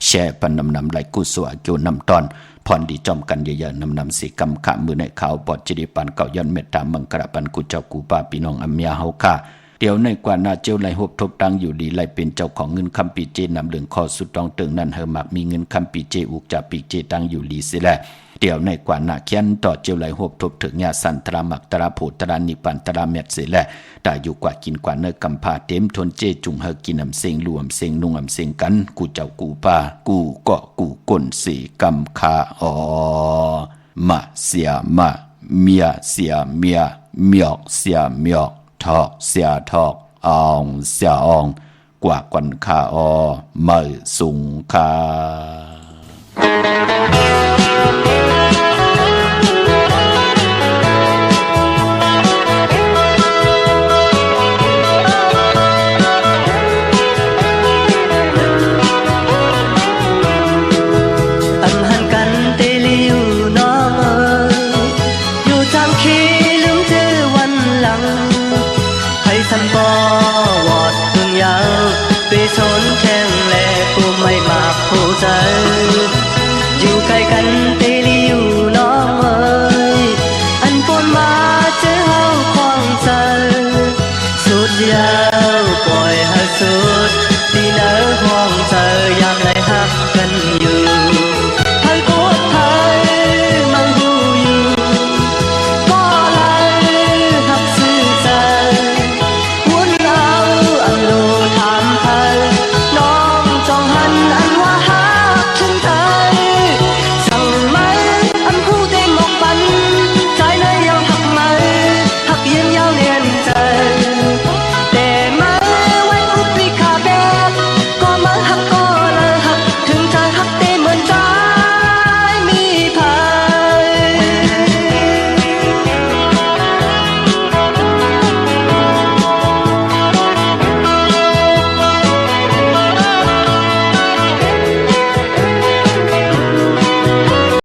แช่ปันนำไหลกุศลโยนำตอนพรดีจอมกันเยอะๆนำสีกำขะมือในขาวปอดจิริปันเก่าย้อนเมตตามังกรปันกุเจ้ากูปาพี่น้องอัมยาเฮาค่ะเดี๋ยวในกว่านาเจ้าไหลหบทบตังอยู่ดีไหลเป็นเจ้าของเงินคำปีเจนำเหลืองคอสุดต้องเติงนั้นเฮมักมีเงินคำปีเจอุกจากปีเจตังอยู่ลีสิแลเดี๋ยวในกว่านาเขียนต่อเจ้าไหลหบทบถึงญาสันตรามักตราผูตรานิปันตราเม็ดสิแลได้อยู่กว่ากินกว่าเนกำพาเต็มทนเจจุงเฮกินอำเซงรวมเซงนุ่งอำเซงกันกูเจ้ากูปากูก็กูก้นสีกำคามาเสียมาเมียเสียเมียเมียกเสียเมียกทอกเสียทอกอองเสียอองกว่ากันคาเมยสุงคา